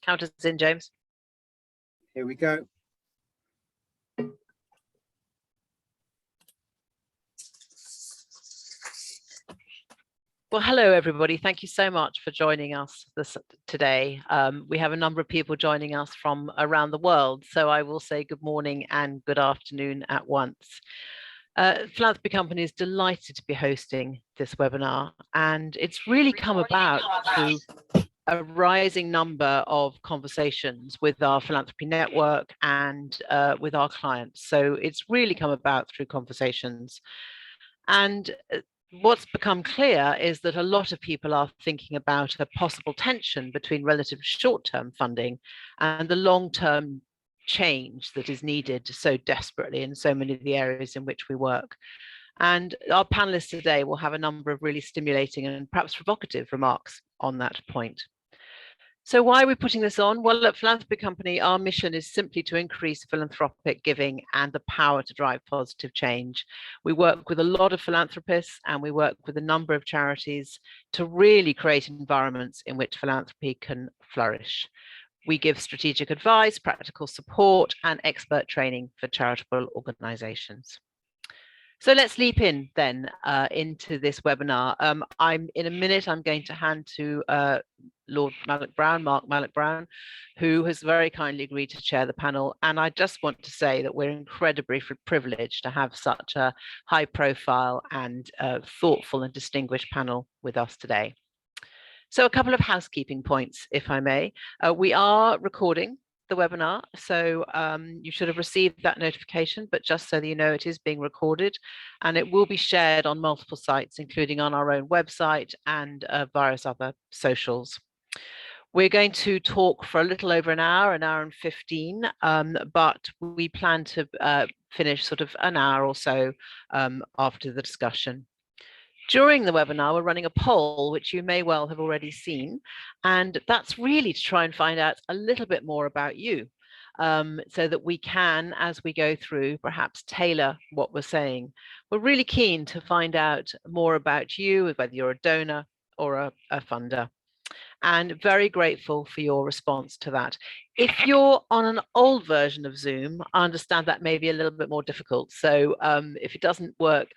Count us in, James. Here we go. Well, hello, everybody. Thank you so much for joining us today. We have a number of people joining us from around the world, so I will say good morning and good afternoon at once. Philanthropy Company is delighted to be hosting this webinar, and it's really come about through a rising number of conversations with our philanthropy network and with our clients. So it's really come about through conversations. And what's become clear is that a lot of people are thinking about a possible tension between relative short-term funding and the long-term change that is needed so desperately in so many of the areas in which we work. And our panelists today will have a number of really stimulating and perhaps provocative remarks on that point. So why are we putting this on? Well, at Philanthropy Company, our mission is simply to increase philanthropic giving and the power to drive positive change. We work with a lot of philanthropists and we work with a number of charities to really create environments in which philanthropy can flourish. We give strategic advice, practical support, and expert training for charitable organizations. So let's leap in then into this webinar. In a minute, I'm going to hand to Lord Malloch-Brown, Mark Malloch-Brown, who has very kindly agreed to chair the panel. And I just want to say that we're incredibly privileged to have such a high profile and thoughtful and distinguished panel with us today. So a couple of housekeeping points, if I may. We are recording the webinar, so you should have received that notification, but just so that you know, it is being recorded and it will be shared on multiple sites, including on our own website and various other socials. We're going to talk for a little over an hour and 15, but we plan to finish sort of an hour or so after the discussion. During the webinar, we're running a poll, which you may well have already seen, and that's really to try and find out a little bit more about you, so that we can, as we go through, perhaps tailor what we're saying. We're really keen to find out more about you, whether you're a donor or a funder, and very grateful for your response to that. If you're on an old version of Zoom, I understand that may be a little bit more difficult. So if it doesn't work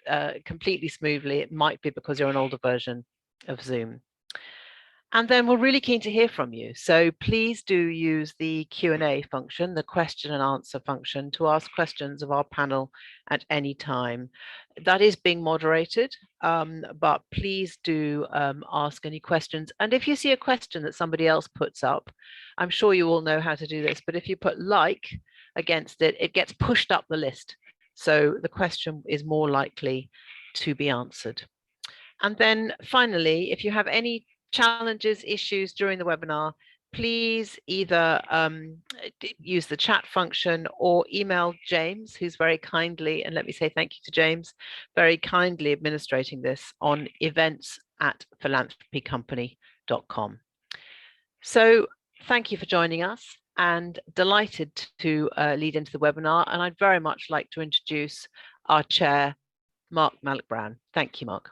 completely smoothly, it might be because you're an older version of Zoom. And then we're really keen to hear from you. So please do use the Q&A function, the question and answer function, to ask questions of our panel at any time. That is being moderated, but please do ask any questions. And if you see a question that somebody else puts up, I'm sure you all know how to do this, but if you put like against it, it gets pushed up the list. So the question is more likely to be answered. And then finally, if you have any challenges, issues during the webinar, please either use the chat function or email James, who's very kindly, and let me say thank you to James, very kindly administrating this on events@philanthropycompany.com. So thank you for joining us and delighted to lead into the webinar. And I'd very much like to introduce our chair, Mark Malloch-Brown. Thank you, Mark.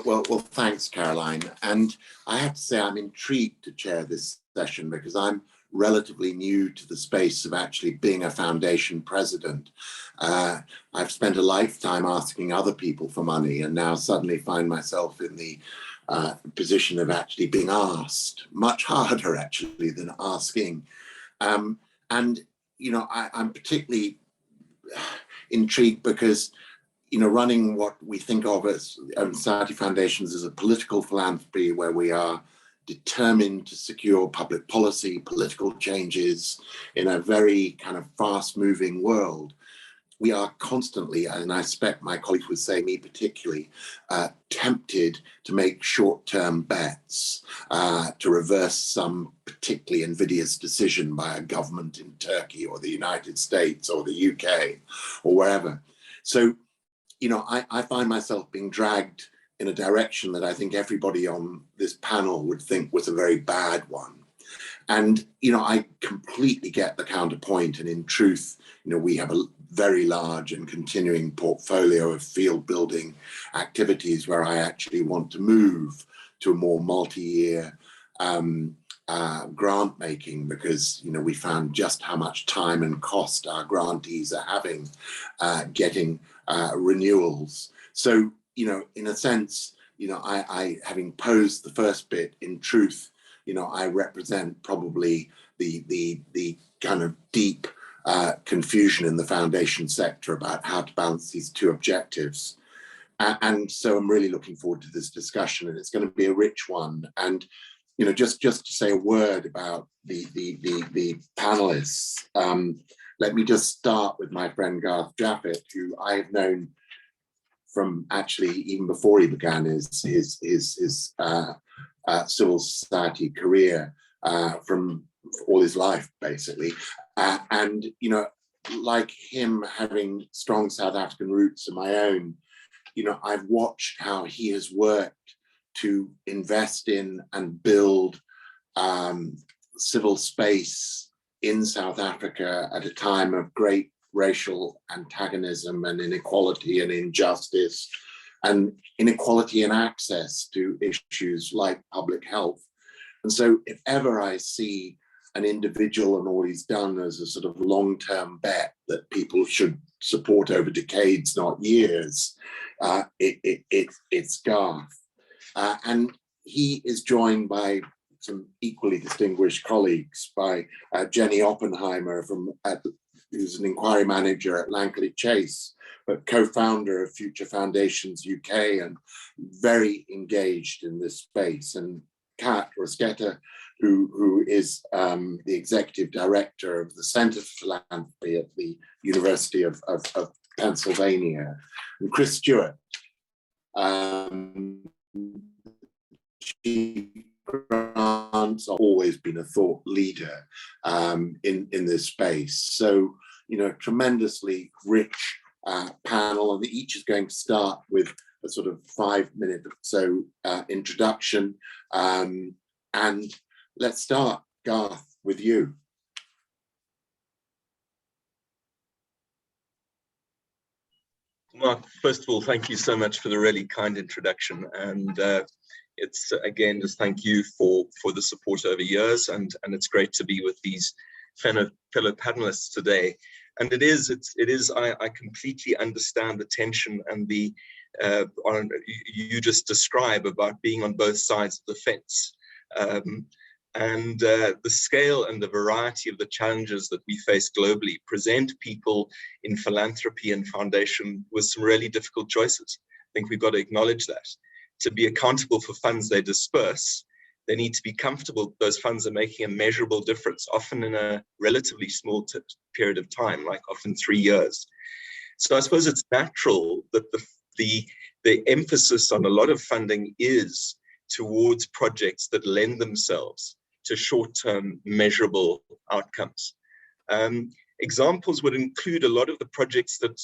Well, thanks, Caroline. And I have to say I'm intrigued to chair this session because I'm relatively new to the space of actually being a foundation president. I've spent a lifetime asking other people for money and now suddenly find myself in the position of actually being asked, much harder actually than asking. And, you know, I'm particularly intrigued because running what we think of as Society Foundations as a political philanthropy where we are determined to secure public policy, political changes in a very kind of fast-moving world. We are constantly, and I expect my colleagues would say, me particularly, tempted to make short-term bets, to reverse some particularly invidious decision by a government in Turkey or the United States or the UK or wherever. So, I find myself being dragged in a direction that I think everybody on this panel would think was a very bad one. And, I completely get the counterpoint. And in truth, we have a very large and continuing portfolio of field building activities where I actually want to move to a more multi-year grant making, because we found just how much time and cost our grantees are having getting renewals. So in a sense, I having posed the first bit, in truth, I represent probably the kind of deep confusion in the foundation sector about how to balance these two objectives. And so I'm really looking forward to this discussion, and it's going to be a rich one. And just to say a word about the panelists, let me just start with my friend Garth Jaffet, who I have known from actually even before he began his civil society career, from all his life, basically. And like him, having strong South African roots of my own, I've watched how he has worked to invest in and build civil space in South Africa at a time of great racial antagonism and inequality and injustice, and inequality in access to issues like public health. And so if ever I see an individual and all he's done as a sort of long-term bet that people should support over decades, not years, it's Garth. And he is joined by some equally distinguished colleagues, by Jenny Oppenheimer, who's an inquiry manager at Langley Chase, but co-founder of Future Foundations UK and very engaged in this space, and Kat Rosqueta, who is the executive director of the Center for Philanthropy at the University of Pennsylvania, and Chris Stewart, Chief Grants, always been a thought leader in this space. So, tremendously rich panel, and each is going to start with a sort of 5-minute or so introduction. And let's start, Garth, with you. Mark, first of all, thank you so much for the really kind introduction. And it's, again, just thank you for the support over years. And it's great to be with these fellow panelists today. And it is, I completely understand the tension and the, you just describe about being on both sides of the fence. And the scale and the variety of the challenges that we face globally present people in philanthropy and foundation with some really difficult choices. I think we've got to acknowledge that. To be accountable for funds they disperse, they need to be comfortable those funds are making a measurable difference, often in a relatively small period of time, like often 3 years. So I suppose it's natural that the emphasis on a lot of funding is towards projects that lend themselves to short-term measurable outcomes. Examples would include a lot of the projects that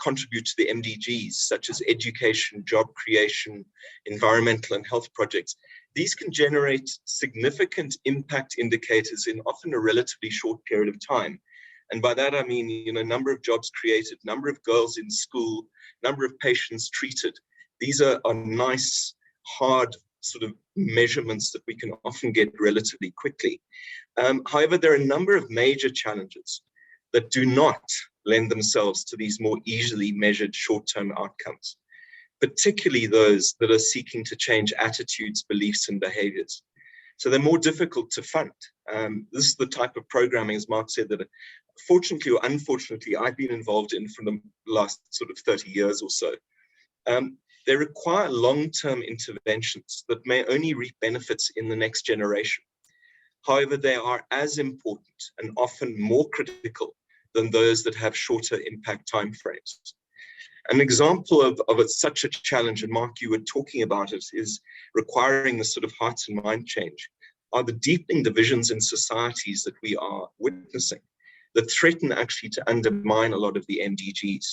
contribute to the MDGs, such as education, job creation, environmental and health projects. These can generate significant impact indicators in often a relatively short period of time. And by that I mean, number of jobs created, number of girls in school, number of patients treated. These are nice, hard sort of measurements that we can often get relatively quickly. However, there are a number of major challenges that do not lend themselves to these more easily measured short-term outcomes, particularly those that are seeking to change attitudes, beliefs, and behaviors. So they're more difficult to fund. This is the type of programming, as Mark said, that fortunately or unfortunately, I've been involved in for the last sort of 30 years or so. They require long-term interventions that may only reap benefits in the next generation. However, they are as important and often more critical than those that have shorter impact timeframes. An example of such a challenge, and Mark, you were talking about it, is requiring the sort of heart and mind change, are the deepening divisions in societies that we are witnessing that threaten actually to undermine a lot of the MDGs.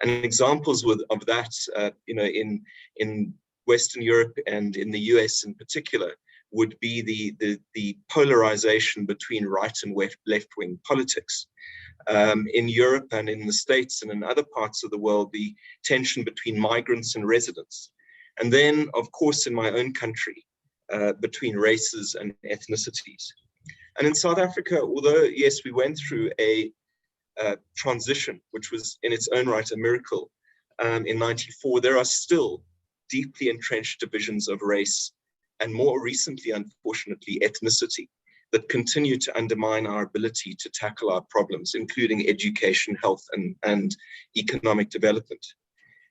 And examples of that, in Western Europe and in the US in particular, would be the polarization between right and left-wing politics. In Europe and in the States and in other parts of the world, the tension between migrants and residents. And then, of course, in my own country, between races and ethnicities. And in South Africa, although, yes, we went through a transition, which was in its own right a miracle in '94, there are still deeply entrenched divisions of race and more recently, unfortunately, ethnicity that continue to undermine our ability to tackle our problems, including education, health, and economic development.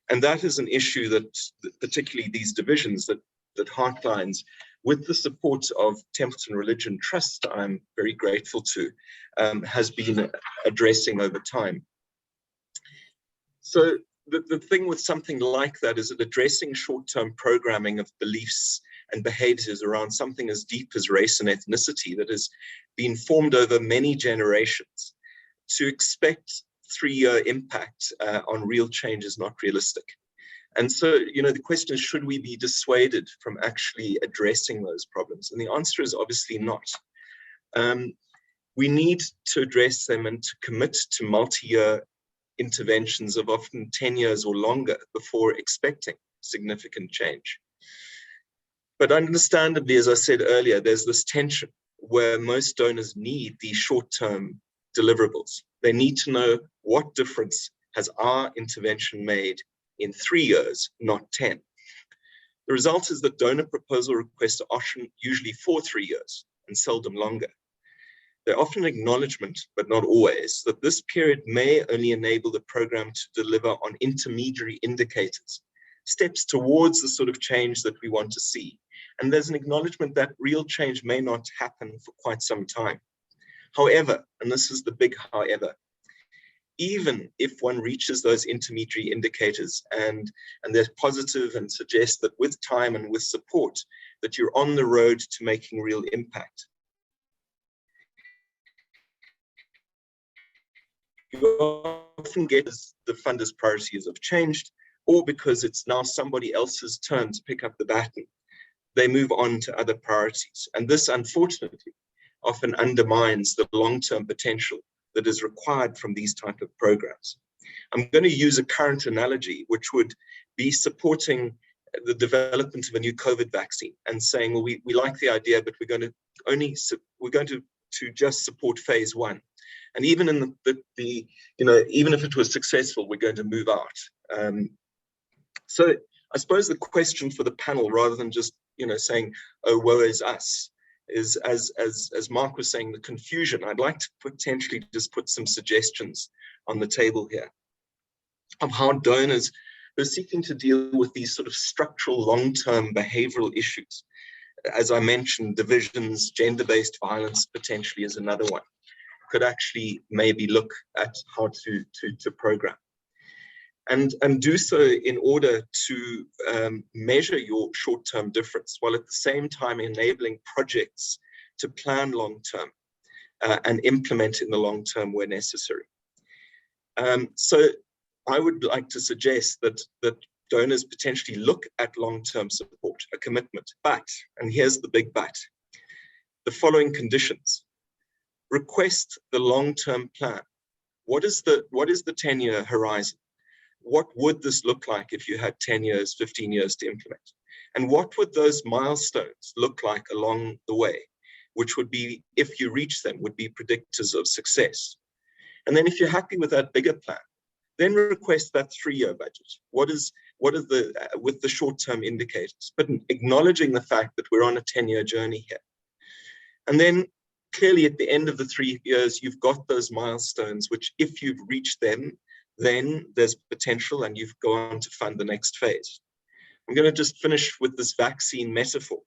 And that is an issue that particularly these divisions that Heartlines, with the support of Templeton Religion Trust, I'm very grateful to, has been addressing over time. So the thing with something like that is that addressing short-term programming of beliefs and behaviors around something as deep as race and ethnicity that has been formed over many generations, to expect 3-year impact on real change is not realistic. And so, the question is, should we be dissuaded from actually addressing those problems? And the answer is obviously not. We need to address them and to commit to multi-year interventions of often 10 years or longer before expecting significant change. But understandably, as I said earlier, there's this tension where most donors need these short-term deliverables. They need to know what difference has our intervention made in 3 years, not 10. The result is that donor proposal requests are often usually for 3 years and seldom longer. They're often acknowledgement, but not always, that this period may only enable the program to deliver on intermediary indicators, steps towards the sort of change that we want to see. And there's an acknowledgement that real change may not happen for quite some time. However, and this is the big however, even if one reaches those intermediary indicators and they're positive and suggest that with time and with support, that you're on the road to making real impact, you often get the funders' priorities have changed, or because it's now somebody else's turn to pick up the baton, they move on to other priorities. And this, unfortunately, often undermines the long-term potential that is required from these type of programs. I'm going to use a current analogy, which would be supporting the development of a new COVID vaccine and saying, well, we like the idea, but we're going to just support phase 1. And even in even if it was successful, we're going to move out. So I suppose the question for the panel, rather than just saying, oh, woe is us, is as Mark was saying, the confusion. I'd like to potentially just put some suggestions on the table here of how donors who are seeking to deal with these sort of structural long-term behavioral issues. As I mentioned, divisions, gender-based violence potentially is another one, could actually maybe look at how to program. And do so in order to measure your short-term difference, while at the same time enabling projects to plan long-term and implement in the long-term where necessary. So I would like to suggest that donors potentially look at long-term support, a commitment, but, and here's the big but, the following conditions. Request the long-term plan. What is the 10-year horizon? What would this look like if you had 10 years, 15 years to implement? And what would those milestones look like along the way, which would be, if you reach them, would be predictors of success? And then if you're happy with that bigger plan, then request that 3-year budget. What are with the short-term indicators, but acknowledging the fact that we're on a 10-year journey here. And then clearly at the end of the 3 years, you've got those milestones, which if you've reached them, then there's potential and you've gone on to fund the next phase. I'm going to just finish with this vaccine metaphor.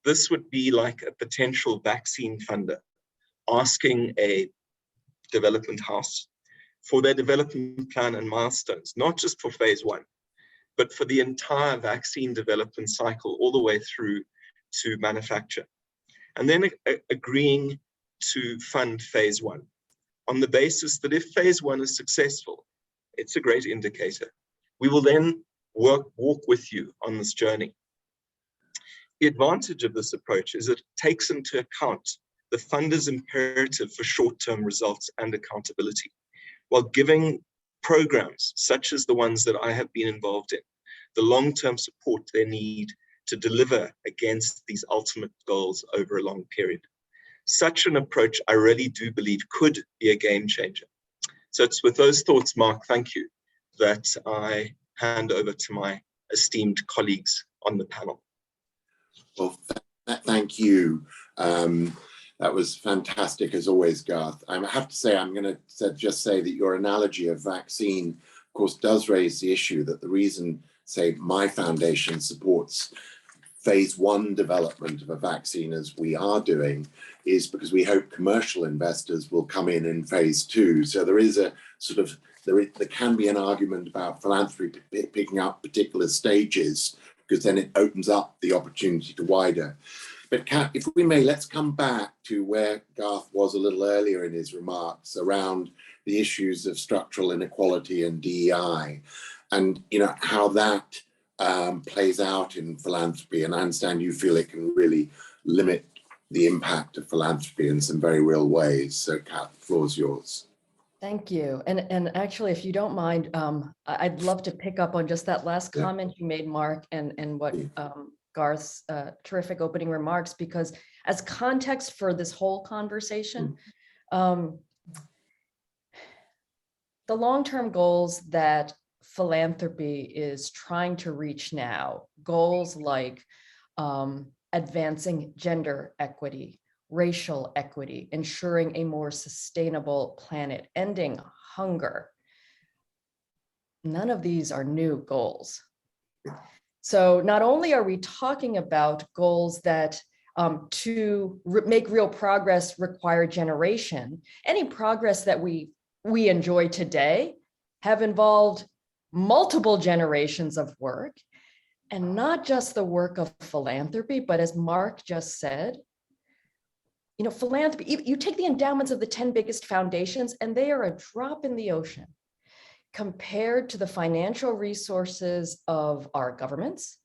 This would be like a potential vaccine funder asking a development house for their development plan and milestones, not just for phase 1, but for the entire vaccine development cycle all the way through to manufacture. And then agreeing to fund phase 1 on the basis that if phase 1 is successful, it's a great indicator. We will then walk with you on this journey. The advantage of this approach is it takes into account the funder's imperative for short-term results and accountability, while giving programs such as the ones that I have been involved in, the long-term support they need to deliver against these ultimate goals over a long period. Such an approach, I really do believe, could be a game changer. So it's with those thoughts, Mark, thank you, that I hand over to my esteemed colleagues on the panel. Well, thank you. That was fantastic as always, Garth. I have to say, I'm going to just say that your analogy of vaccine, of course, does raise the issue that the reason, say, my foundation supports phase 1 development of a vaccine as we are doing is because we hope commercial investors will come in phase 2. So there is a sort of, there can be an argument about philanthropy picking up particular stages, because then it opens up the opportunity to wider. But if we may, let's come back to where Garth was a little earlier in his remarks around the issues of structural inequality and DEI, and how that plays out in philanthropy. And I understand you feel it can really limit the impact of philanthropy in some very real ways. So, Kat, the floor is yours. Thank you. And actually, if you don't mind, I'd love to pick up on just that last comment you made, Mark, and what Garth's terrific opening remarks, because as context for this whole conversation, the long-term goals that philanthropy is trying to reach now, goals like advancing gender equity, racial equity, ensuring a more sustainable planet, ending hunger. None of these are new goals. So not only are we talking about goals that to make real progress require generation, any progress that we enjoy today have involved multiple generations of work, and not just the work of philanthropy, but as Mark just said, philanthropy, you take the endowments of the 10 biggest foundations and they are a drop in the ocean compared to the financial resources of our governments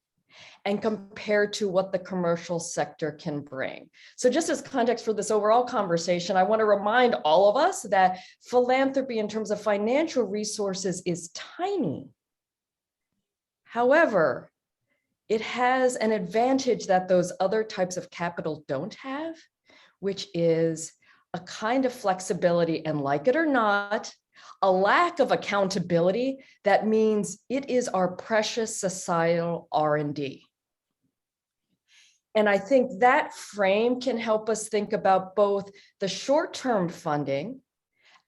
and compared to what the commercial sector can bring. So just as context for this overall conversation, I want to remind all of us that philanthropy in terms of financial resources is tiny. However, it has an advantage that those other types of capital don't have, which is a kind of flexibility, and like it or not, a lack of accountability that means it is our precious societal R&D. And I think that frame can help us think about both the short-term funding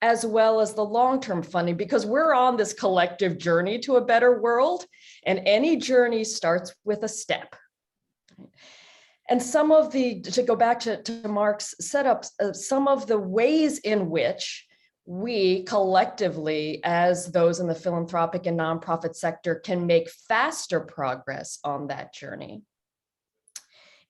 as well as the long-term funding, because we're on this collective journey to a better world, and any journey starts with a step. And some of to go back to Mark's setup, some of the ways in which we collectively, as those in the philanthropic and nonprofit sector, can make faster progress on that journey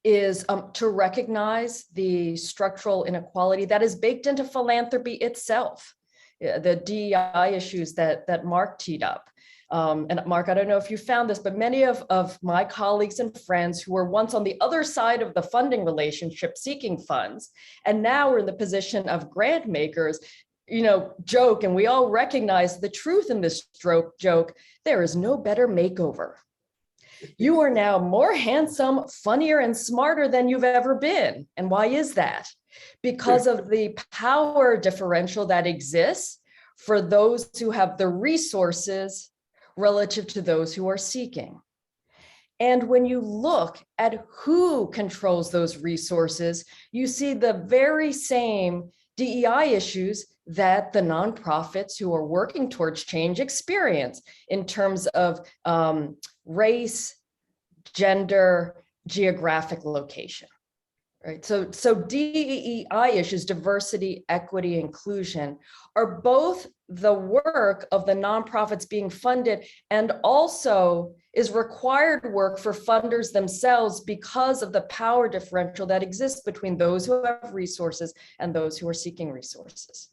is to recognize the structural inequality that is baked into philanthropy itself, the DEI issues that Mark teed up. And Mark, I don't know if you found this, but many of my colleagues and friends who were once on the other side of the funding relationship seeking funds, and now we're in the position of grant makers, joke, and we all recognize the truth in this joke, there is no better makeover. You are now more handsome, funnier, and smarter than you've ever been. And why is that? Because of the power differential that exists for those who have the resources relative to those who are seeking. And when you look at who controls those resources, you see the very same DEI issues that the nonprofits who are working towards change experience in terms of race, gender, geographic location, right? So DEI issues, diversity, equity, inclusion, are both the work of the nonprofits being funded and also is required work for funders themselves because of the power differential that exists between those who have resources and those who are seeking resources.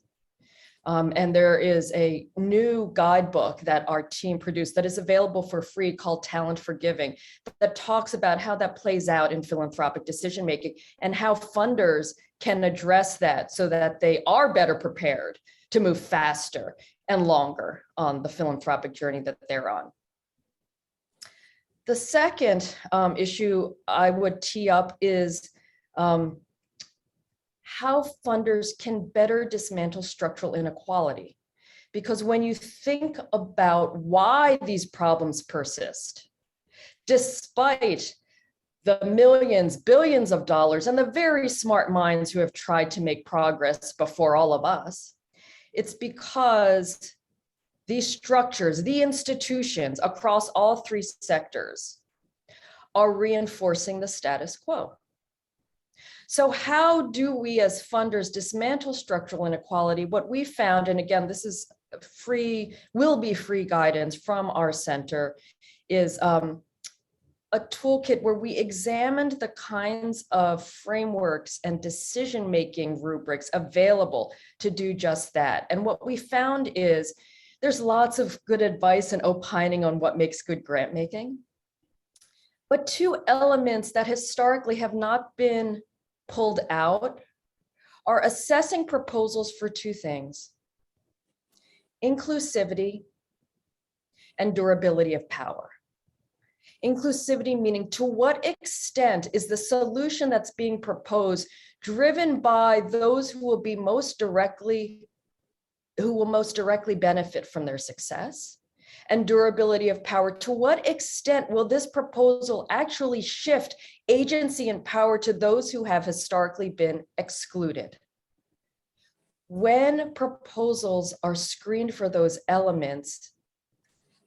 And there is a new guidebook that our team produced that is available for free called Talent for Giving, that talks about how that plays out in philanthropic decision-making and how funders can address that so that they are better prepared to move faster and longer on the philanthropic journey that they're on. The second issue I would tee up is how funders can better dismantle structural inequality. Because when you think about why these problems persist, despite the millions, billions of dollars, and the very smart minds who have tried to make progress before all of us, it's because these structures, the institutions across all three sectors are reinforcing the status quo. So how do we as funders dismantle structural inequality? What we found, and again, this is free, will be free guidance from our center, is a toolkit where we examined the kinds of frameworks and decision-making rubrics available to do just that. And what we found is there's lots of good advice and opining on what makes good grant making. But two elements that historically have not been pulled out are assessing proposals for two things: inclusivity and durability of power. Inclusivity meaning, to what extent is the solution that's being proposed driven by those who will most directly benefit from their success? And durability of power, to what extent will this proposal actually shift agency and power to those who have historically been excluded? When proposals are screened for those elements,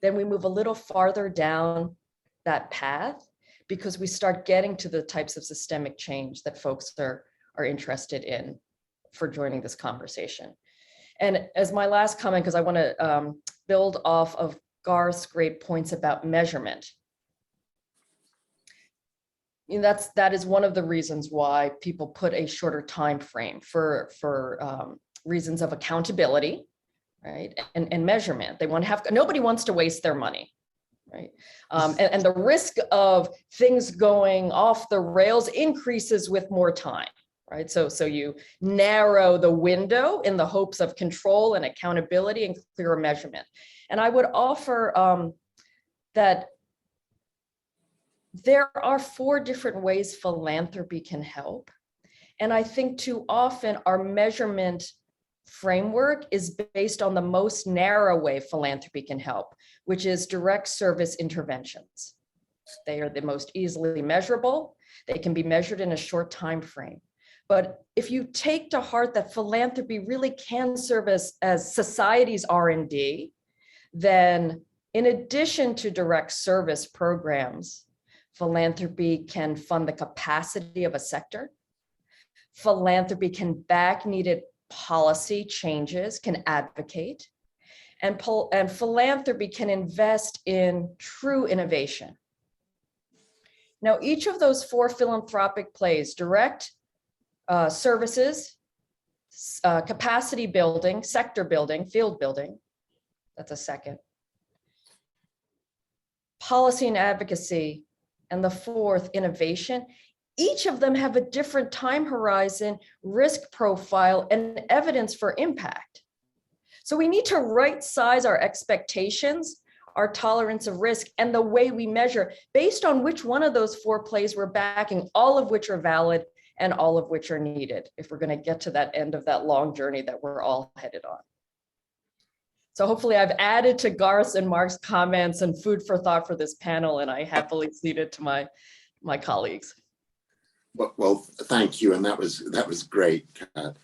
then we move a little farther down that path, because we start getting to the types of systemic change that folks are interested in for joining this conversation. And as my last comment, because I want to build off of Garth's great points about measurement. That is one of the reasons why people put a shorter time frame for reasons of accountability, right? And measurement. They want to have, nobody wants to waste their money, right? And the risk of things going off the rails increases with more time, right? So you narrow the window in the hopes of control and accountability and clearer measurement. And I would offer that there are 4 different ways philanthropy can help. And I think too often our measurement framework is based on the most narrow way philanthropy can help, which is direct service interventions. They are the most easily measurable. They can be measured in a short time frame. But if you take to heart that philanthropy really can serve as society's R&D, then in addition to direct service programs, philanthropy can fund the capacity of a sector. Philanthropy can back needed policy changes, can advocate, and philanthropy can invest in true innovation. Now, each of those 4 philanthropic plays, direct services, capacity building, sector building, field building, that's a second, policy and advocacy, and the 4th, innovation. Each of them have a different time horizon, risk profile, and evidence for impact. So we need to right size our expectations, our tolerance of risk, and the way we measure based on which one of those 4 plays we're backing, all of which are valid and all of which are needed if we're going to get to that end of that long journey that we're all headed on. So hopefully I've added to Garth's and Mark's comments and food for thought for this panel, and I happily cede it to my colleagues. Well, thank you, and that was great, Kat.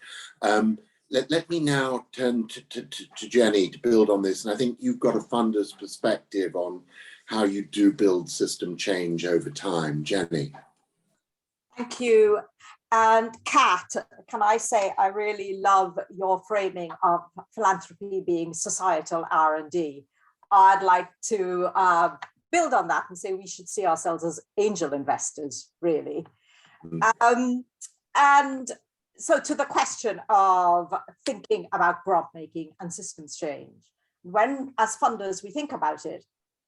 Let me now turn to Jenny to build on this, and I think you've got a funder's perspective on how you do build system change over time. Jenny. Thank you. And Kat, can I say I really love your framing of philanthropy being societal R&D. I'd like to build on that and say we should see ourselves as angel investors, really. And so to the question of thinking about grant making and systems change, when as funders we think about it,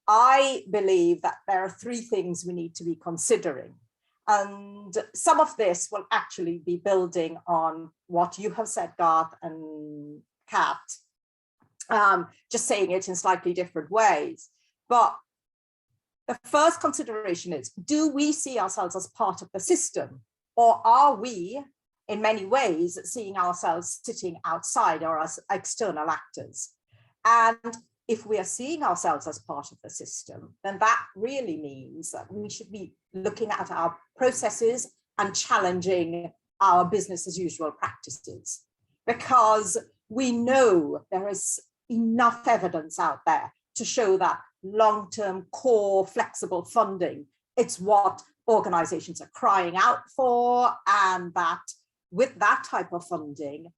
I believe that there are 3 things we need to be considering. And some of this will actually be building on what you have said, Garth and Kat, just saying it in slightly different ways. But the first consideration is, do we see ourselves as part of the system, or are we, in many ways, seeing ourselves sitting outside or as external actors? And if we are seeing ourselves as part of the system, then that really means that we should be looking at our processes and challenging our business as usual practices, because we know there is enough evidence out there to show that long-term core flexible funding, it's what organizations are crying out for, and that with that type of funding,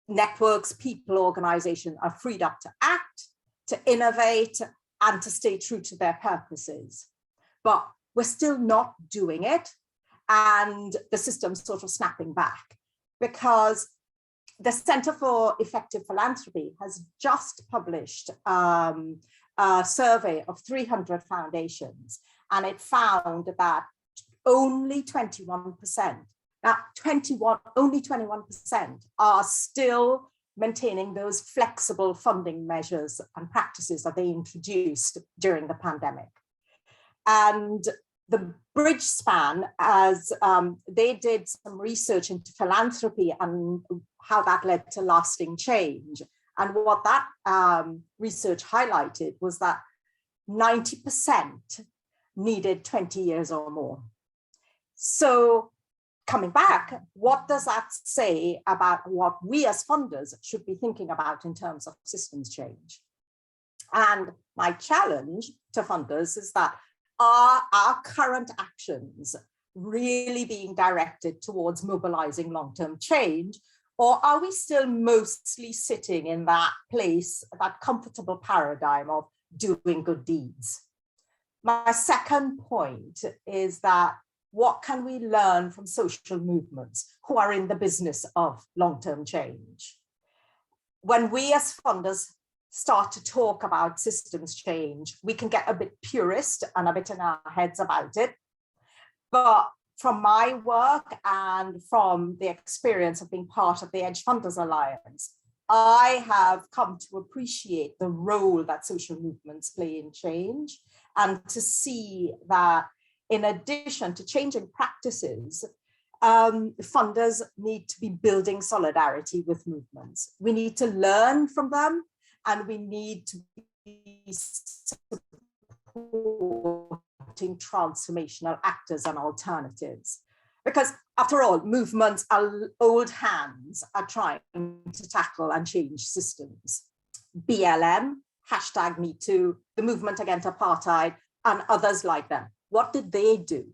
networks, people, organizations are freed up to act, to innovate, and to stay true to their purposes. But we're still not doing it, and the system's sort of snapping back, because the Center for Effective Philanthropy has just published a survey of 300 foundations, and it found that only 21%, only 21% are still maintaining those flexible funding measures and practices that they introduced during the pandemic. And the Bridge Span, as they did some research into philanthropy and how that led to lasting change. And what that research highlighted was that 90% needed 20 years or more. So coming back, what does that say about what we as funders should be thinking about in terms of systems change? And my challenge to funders is that, are our current actions really being directed towards mobilizing long-term change, or are we still mostly sitting in that place, that comfortable paradigm of doing good deeds? My second point is that, what can we learn from social movements who are in the business of long-term change? When we as funders start to talk about systems change, we can get a bit purist and a bit in our heads about it. But from my work and from the experience of being part of the Edge Funders Alliance, I have come to appreciate the role that social movements play in change, and to see that in addition to changing practices, funders need to be building solidarity with movements. We need to learn from them, and we need to be supporting transformational actors and alternatives. Because after all, movements are old hands are trying to tackle and change systems. BLM, #MeToo, the movement against apartheid, and others like them. What did they do?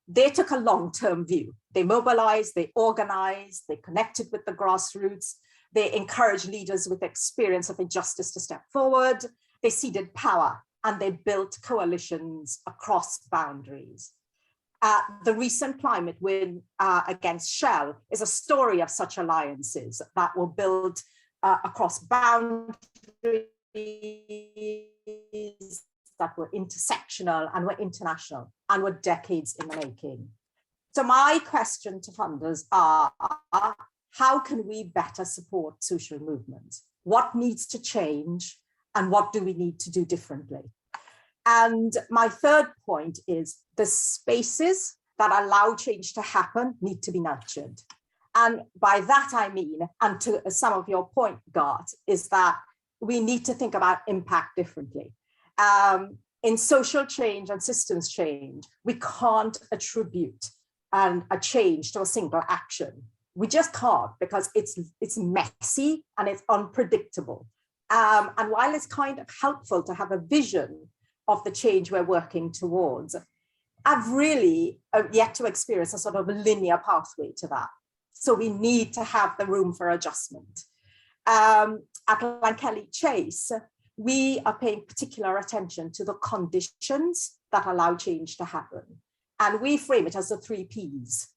They took a long-term view. They mobilized, they organized, they connected with the grassroots, they encouraged leaders with experience of injustice to step forward, they ceded power, and they built coalitions across boundaries. The recent climate win against Shell is a story of such alliances that were built across boundaries, that were intersectional and were international and were decades in the making. So my question to funders are, how can we better support social movements? What needs to change, and what do we need to do differently? And my third point is, the spaces that allow change to happen need to be nurtured. And by that I mean, and to some of your point, Gart, is that we need to think about impact differently. In social change and systems change, we can't attribute a change to a single action. We just can't, because it's messy and it's unpredictable. And while it's kind of helpful to have a vision of the change we're working towards, I've really yet to experience a sort of a linear pathway to that. So we need to have the room for adjustment. At Lankelly Chase, we are paying particular attention to the conditions that allow change to happen. And we frame it as the 3 Ps: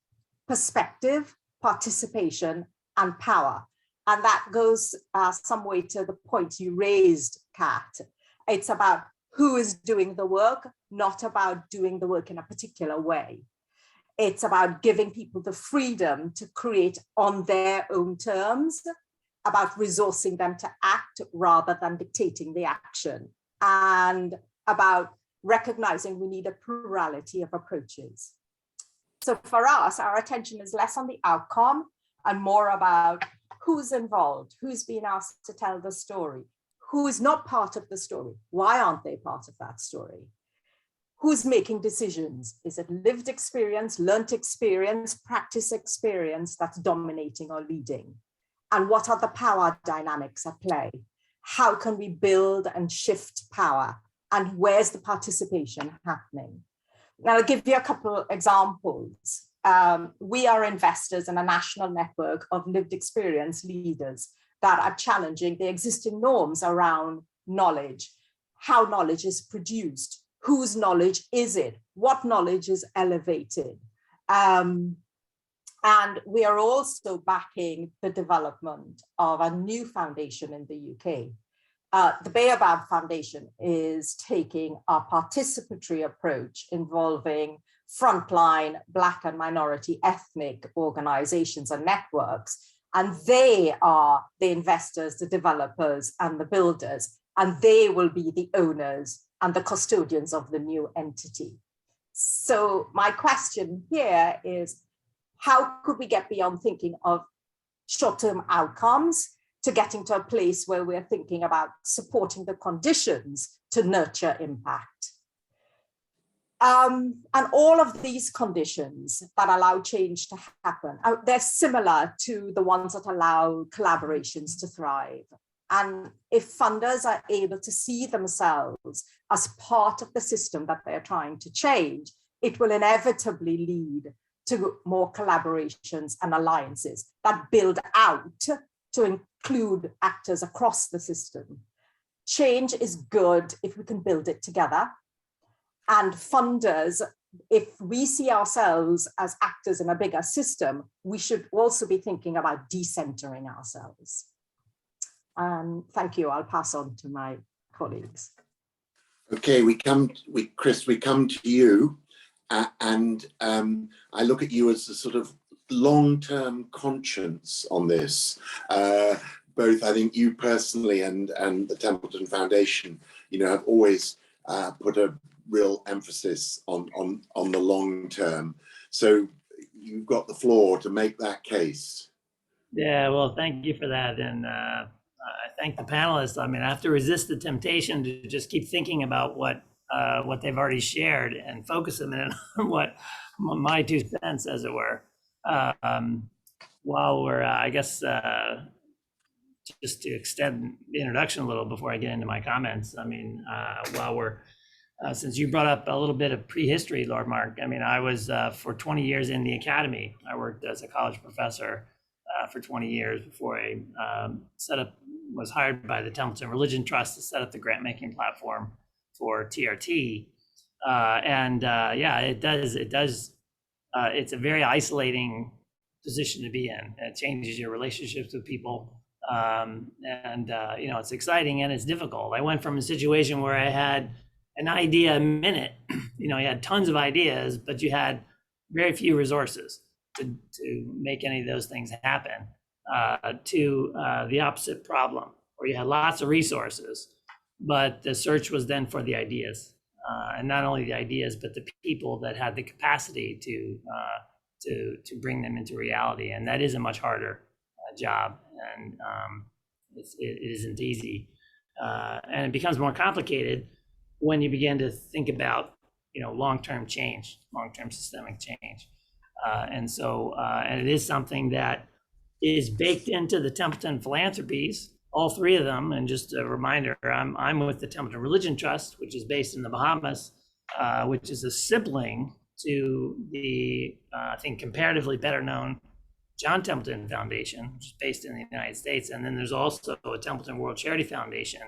perspective, participation, and power. And that goes some way to the point you raised, Kat. It's about who is doing the work, not about doing the work in a particular way. It's about giving people the freedom to create on their own terms, about resourcing them to act rather than dictating the action, and about recognizing we need a plurality of approaches. So for us, our attention is less on the outcome and more about who's involved, who's been asked to tell the story, who is not part of the story, why aren't they part of that story? Who's making decisions? Is it lived experience, learnt experience, practice experience that's dominating or leading? And what are the power dynamics at play? How can we build and shift power? And where's the participation happening? Now, I'll give you a couple of examples. We are investors in a national network of lived experience leaders that are challenging the existing norms around knowledge, how knowledge is produced, whose knowledge is it, what knowledge is elevated. And we are also backing the development of a new foundation in the UK. The Baobab Foundation is taking a participatory approach involving frontline Black and minority ethnic organizations and networks. And they are the investors, the developers, and the builders, and they will be the owners and the custodians of the new entity. So my question here is, how could we get beyond thinking of short-term outcomes to getting to a place where we're thinking about supporting the conditions to nurture impact? And all of these conditions that allow change to happen, they're similar to the ones that allow collaborations to thrive. And if funders are able to see themselves as part of the system that they're trying to change, it will inevitably lead to more collaborations and alliances that build out to include actors across the system. Change is good if we can build it together. And funders, if we see ourselves as actors in a bigger system, we should also be thinking about decentering ourselves. Thank you. I'll pass on to my colleagues. Okay, Chris, we come to you, and I look at you as a sort of long-term conscience on this. Both, I think, you personally and the Templeton Foundation, have always put a real emphasis on the long term. So you've got the floor to make that case. Yeah, well, thank you for that. And I thank the panelists. I mean, I have to resist the temptation to just keep thinking about what they've already shared and focus a minute on what my 2 cents, as it were. While we're, I guess, just to extend the introduction a little before I get into my comments. I mean, while we're, since you brought up a little bit of prehistory, Lord Mark, I mean, I was for 20 years in the academy. I worked as a college professor for 20 years before I was hired by the Templeton Religion Trust to set up the grant making platform for TRT. Yeah, it does. It's a very isolating position to be in. It changes your relationships with people. It's exciting and it's difficult. I went from a situation where I had an idea a minute, you had tons of ideas, but you had very few resources to make any of those things happen, to the opposite problem, where you had lots of resources, but the search was then for the ideas, and not only the ideas, but the people that had the capacity to bring them into reality. And that is a much harder job, and it isn't easy, and it becomes more complicated when you begin to think about long-term change, long-term systemic change. And it is something that is baked into the Templeton philanthropies, all 3 of them. And just a reminder, I'm with the Templeton Religion Trust, which is based in the Bahamas, which is a sibling to the, I think, comparatively better known John Templeton Foundation, which is based in the United States. And then there's also a Templeton World Charity Foundation.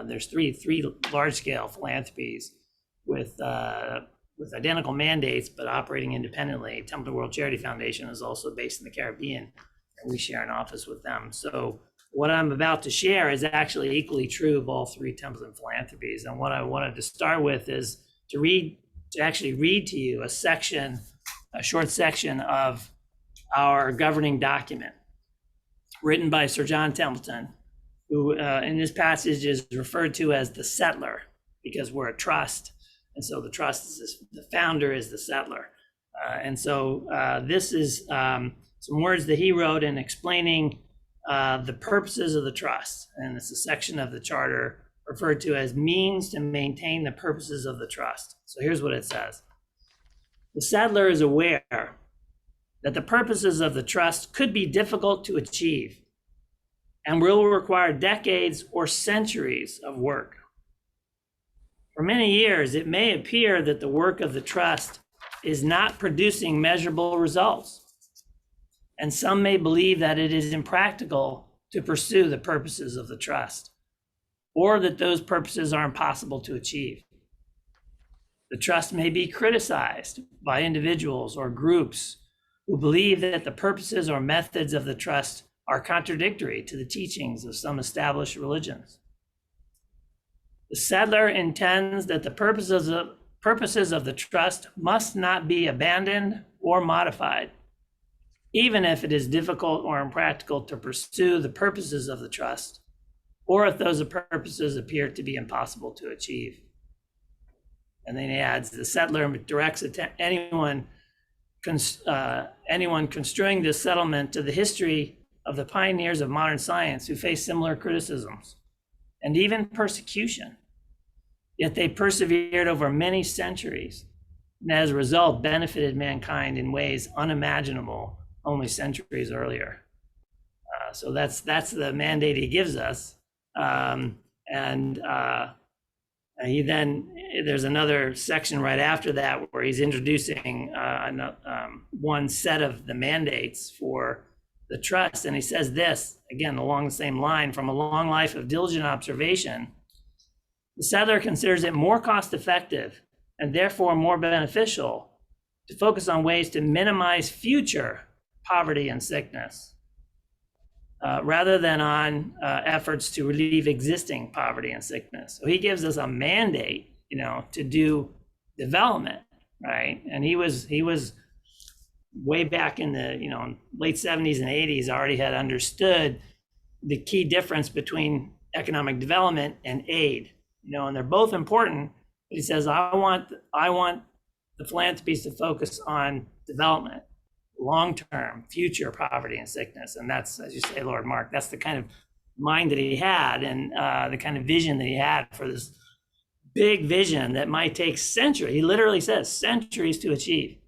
There's three large-scale philanthropies with identical mandates, but operating independently. Templeton World Charity Foundation is also based in the Caribbean, and we share an office with them. So what I'm about to share is actually equally true of all 3 Templeton philanthropies. And what I wanted to start with is to actually read to you a short section of our governing document, written by Sir John Templeton, who in this passage is referred to as the settler, because we're a trust. And so the trust is the founder is the settler. And so this is some words that he wrote in explaining the purposes of the trust. And it's a section of the charter referred to as means to maintain the purposes of the trust. So here's what it says. The settler is aware that the purposes of the trust could be difficult to achieve and will require decades or centuries of work. For many years, it may appear that the work of the trust is not producing measurable results, and some may believe that it is impractical to pursue the purposes of the trust, or that those purposes are impossible to achieve. The trust may be criticized by individuals or groups who believe that the purposes or methods of the trust are contradictory to the teachings of some established religions. The settler intends that the purposes of the trust must not be abandoned or modified, even if it is difficult or impractical to pursue the purposes of the trust, or if those purposes appear to be impossible to achieve. And then he adds, the settler directs anyone construing this settlement to the history of the pioneers of modern science who faced similar criticisms and even persecution. Yet they persevered over many centuries, and as a result benefited mankind in ways unimaginable only centuries earlier. So that's the mandate he gives us. He then, there's another section right after that where he's introducing one set of the mandates for the trust. And he says this, again, along the same line, from a long life of diligent observation, the settler considers it more cost effective and therefore more beneficial to focus on ways to minimize future poverty and sickness, rather than on efforts to relieve existing poverty and sickness. So he gives us a mandate, to do development, right? And he was way back in the late 70s and 80s already had understood the key difference between economic development and aid, and they're both important. But he says, I want the philanthropies to focus on development, long-term, future poverty and sickness. And that's, as you say, Lord Mark, that's the kind of mind that he had, and the kind of vision that he had for this big vision that might take centuries. He literally says centuries to achieve,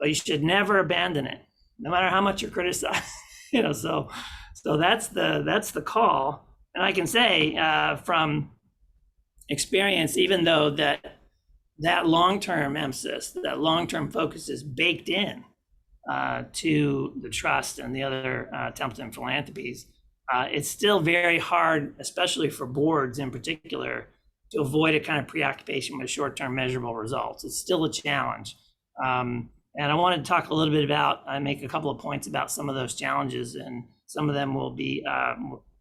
but you should never abandon it, no matter how much you're criticized. So that's the call. And I can say from experience, even though that long-term emphasis, that long-term focus is baked in to the trust and the other Templeton philanthropies, it's still very hard, especially for boards in particular, to avoid a kind of preoccupation with short-term measurable results. It's still a challenge. And I wanted to talk a little bit I make a couple of points about some of those challenges, and some of them will be,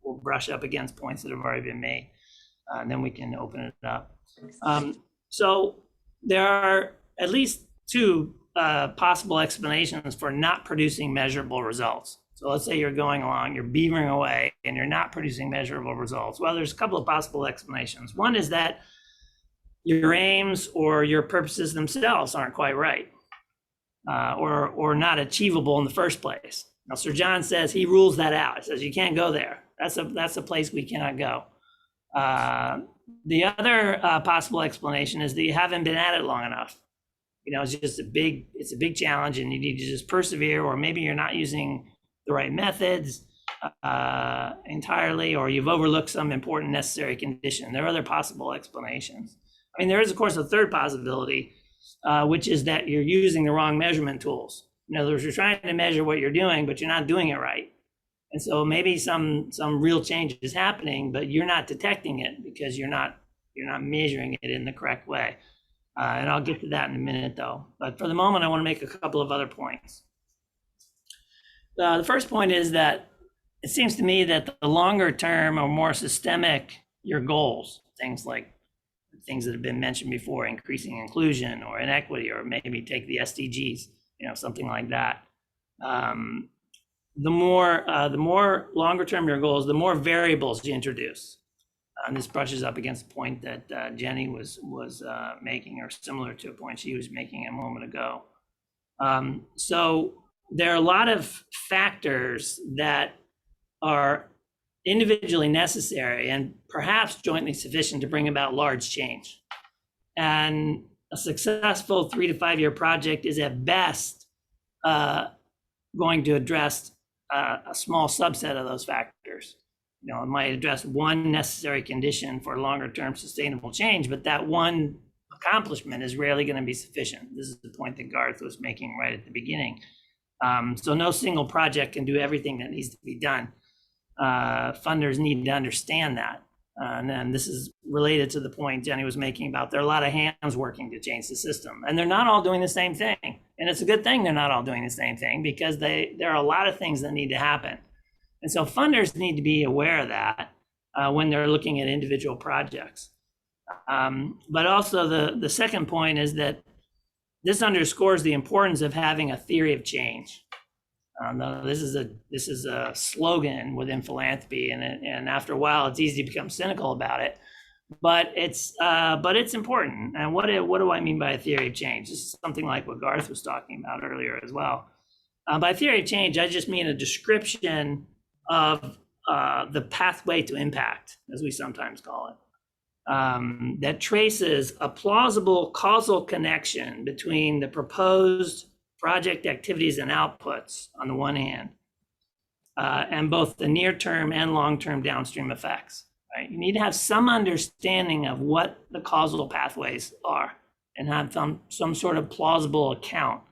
we'll brush up against points that have already been made, and then we can open it up. So there are at least two possible explanations for not producing measurable results. So let's say you're going along, you're beavering away, and you're not producing measurable results. Well, there's a couple of possible explanations. One is that your aims or your purposes themselves aren't quite right, or not achievable in the first place. Now, Sir John says he rules that out. He says you can't go there. That's a place we cannot go. The other possible explanation is that you haven't been at it long enough. It's just a big challenge, and you need to just persevere, or maybe you're not using the right methods entirely, or you've overlooked some important necessary condition. There are other possible explanations. There is, of course, a third possibility, which is that you're using the wrong measurement tools. In other words, you're trying to measure what you're doing, but you're not doing it right. And so maybe some real change is happening, but you're not detecting it because you're not measuring it in the correct way. And I'll get to that in a minute, though. But for the moment, I want to make a couple of other points. The first point is that it seems to me that the longer term or more systemic your goals, things that have been mentioned before, increasing inclusion or inequity, or maybe take the SDGs, something like that. The more longer term your goals, the more variables you introduce. And this brushes up against the point that Jenny was making, or similar to a point she was making a moment ago. So there are a lot of factors that are individually necessary and perhaps jointly sufficient to bring about large change. And a successful 3 to 5 year project is at best going to address a small subset of those factors. You know, it might address one necessary condition for longer term sustainable change, but that one accomplishment is rarely going to be sufficient. This is the point that Garth was making right at the beginning. So no single project can do everything that needs to be done. Funders need to understand that. And then this is related to the point Jenny was making about there are a lot of hands working to change the system, and they're not all doing the same thing. And it's a good thing they're not all doing the same thing, because there are a lot of things that need to happen. And so funders need to be aware of that when they're looking at individual projects. But also the second point is that this underscores the importance of having a theory of change. This is a slogan within philanthropy, and after a while, it's easy to become cynical about it. But it's important. And what do I mean by a theory of change? This is something like what Garth was talking about earlier as well. By theory of change, I just mean a description of the pathway to impact, as we sometimes call it, that traces a plausible causal connection between the proposed project activities and outputs on the one hand, and both the near-term and long-term downstream effects. Right? You need to have some understanding of what the causal pathways are, and have some sort of plausible account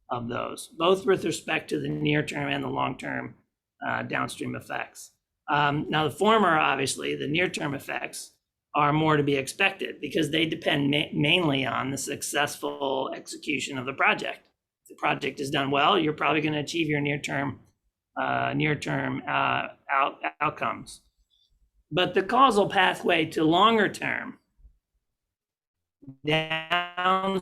of those, both with respect to the near-term and the long-term downstream effects. Now, the former, obviously, the near-term effects, are more to be expected because they depend mainly on the successful execution of the project. If the project is done well, you're probably going to achieve your near-term outcomes. But the causal pathway to longer term downstream,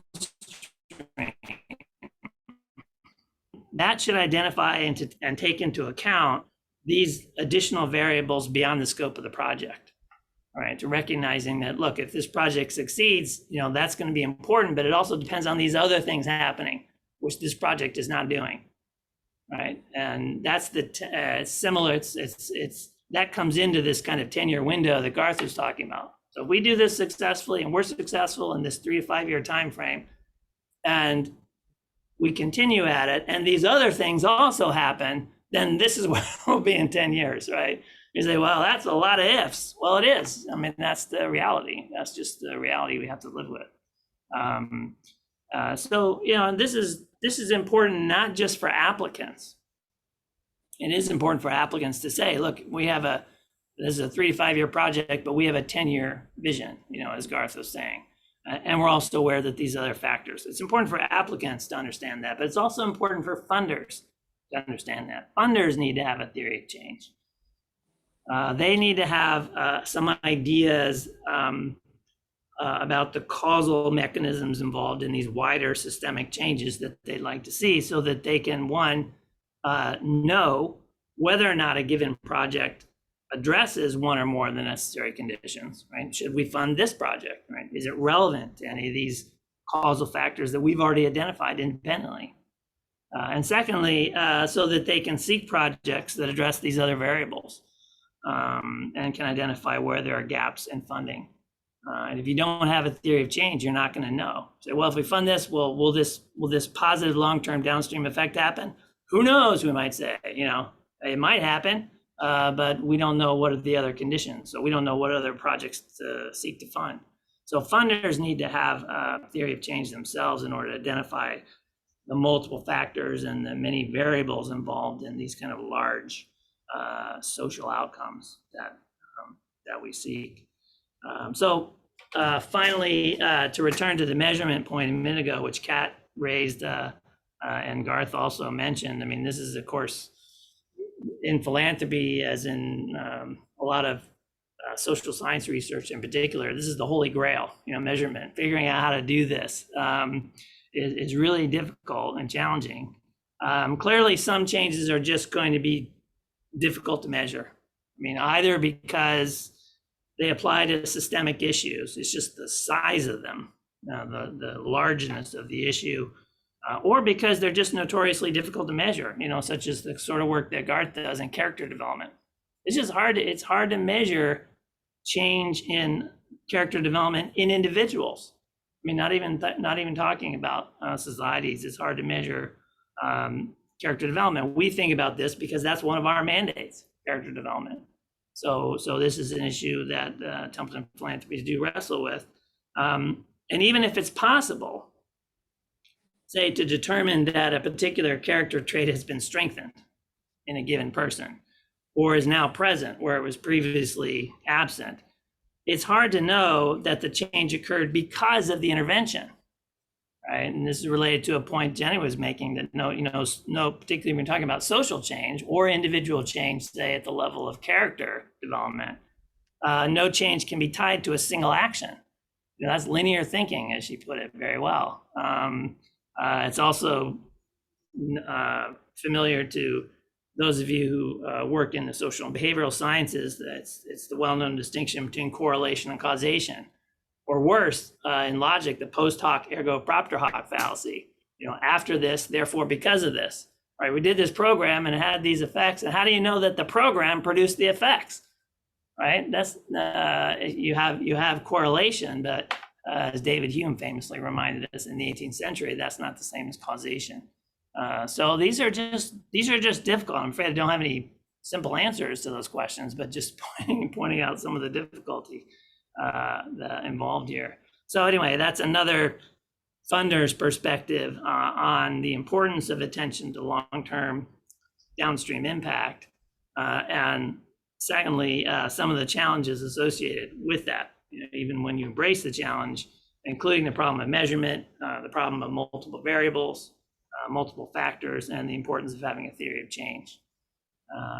that should identify and take into account these additional variables beyond the scope of the project. All right, to recognizing that, look, if this project succeeds, you know, that's going to be important, but it also depends on these other things happening, which this project is not doing, right? And that's similar. It's that comes into this kind of 10-year window that Garth was talking about. So if we do this successfully, and we're successful in this 3 to 5 year time frame, and we continue at it, and these other things also happen, then this is where we'll be in 10 years, right? You say, well, that's a lot of ifs. Well, it is. I mean, that's the reality. That's just the reality we have to live with. So, you know, this is important not just for applicants. It is important for applicants to say, look, this is a 3 to 5 year project, but we have a 10-year vision, you know, as Garth was saying. And we're also aware that these other factors. It's important for applicants to understand that, but it's also important for funders to understand that. Funders need to have a theory of change. They need to have some ideas about the causal mechanisms involved in these wider systemic changes that they'd like to see, so that they can, one, know whether or not a given project addresses one or more of the necessary conditions, right? Should we fund this project, right? Is it relevant to any of these causal factors that we've already identified independently? And secondly, so that they can seek projects that address these other variables and can identify where there are gaps in funding. And if you don't have a theory of change, you're not going to know. Say, well, if we fund this, will this positive long-term downstream effect happen? Who knows? We might say, you know, it might happen, but we don't know what are the other conditions. So we don't know what other projects to seek to fund. So funders need to have a theory of change themselves in order to identify the multiple factors and the many variables involved in these kind of large social outcomes that we seek. So finally, to return to the measurement point a minute ago, which Kat raised and Garth also mentioned, I mean, this is, of course, in philanthropy, as in a lot of social science research in particular, this is the holy grail, you know, measurement. Figuring out how to do this is really difficult and challenging. Clearly, some changes are just going to be difficult to measure. I mean, either because they apply to systemic issues. It's just the size of them, the largeness of the issue, or because they're just notoriously difficult to measure, such as the sort of work that Garth does in character development. It's just it's hard to measure change in character development in individuals. I mean, not even talking about societies. It's hard to measure character development. We think about this because that's one of our mandates, character development. So this is an issue that Templeton Philanthropies do wrestle with. And even if it's possible, say, to determine that a particular character trait has been strengthened in a given person or is now present where it was previously absent, it's hard to know that the change occurred because of the intervention, right? And this is related to a point Jenny was making, that no, particularly when we're talking about social change or individual change, say at the level of character development, no change can be tied to a single action. That's linear thinking, as she put it very well. It's also familiar to those of you who work in the social and behavioral sciences. It's the well-known distinction between correlation and causation, or worse, in logic, the post hoc ergo propter hoc fallacy. After this, therefore because of this, right? We did this program and it had these effects, and how do you know that the program produced the effects, right? That's you have correlation, but as David Hume famously reminded us in the 18th century, that's not the same as causation. So these are just difficult. I'm afraid I don't have any simple answers to those questions, but just pointing out some of the difficulty that involved here. So anyway, that's another funder's perspective on the importance of attention to long-term downstream impact, and secondly, some of the challenges associated with that. Even when you embrace the challenge, including the problem of measurement, the problem of multiple variables, multiple factors, and the importance of having a theory of change.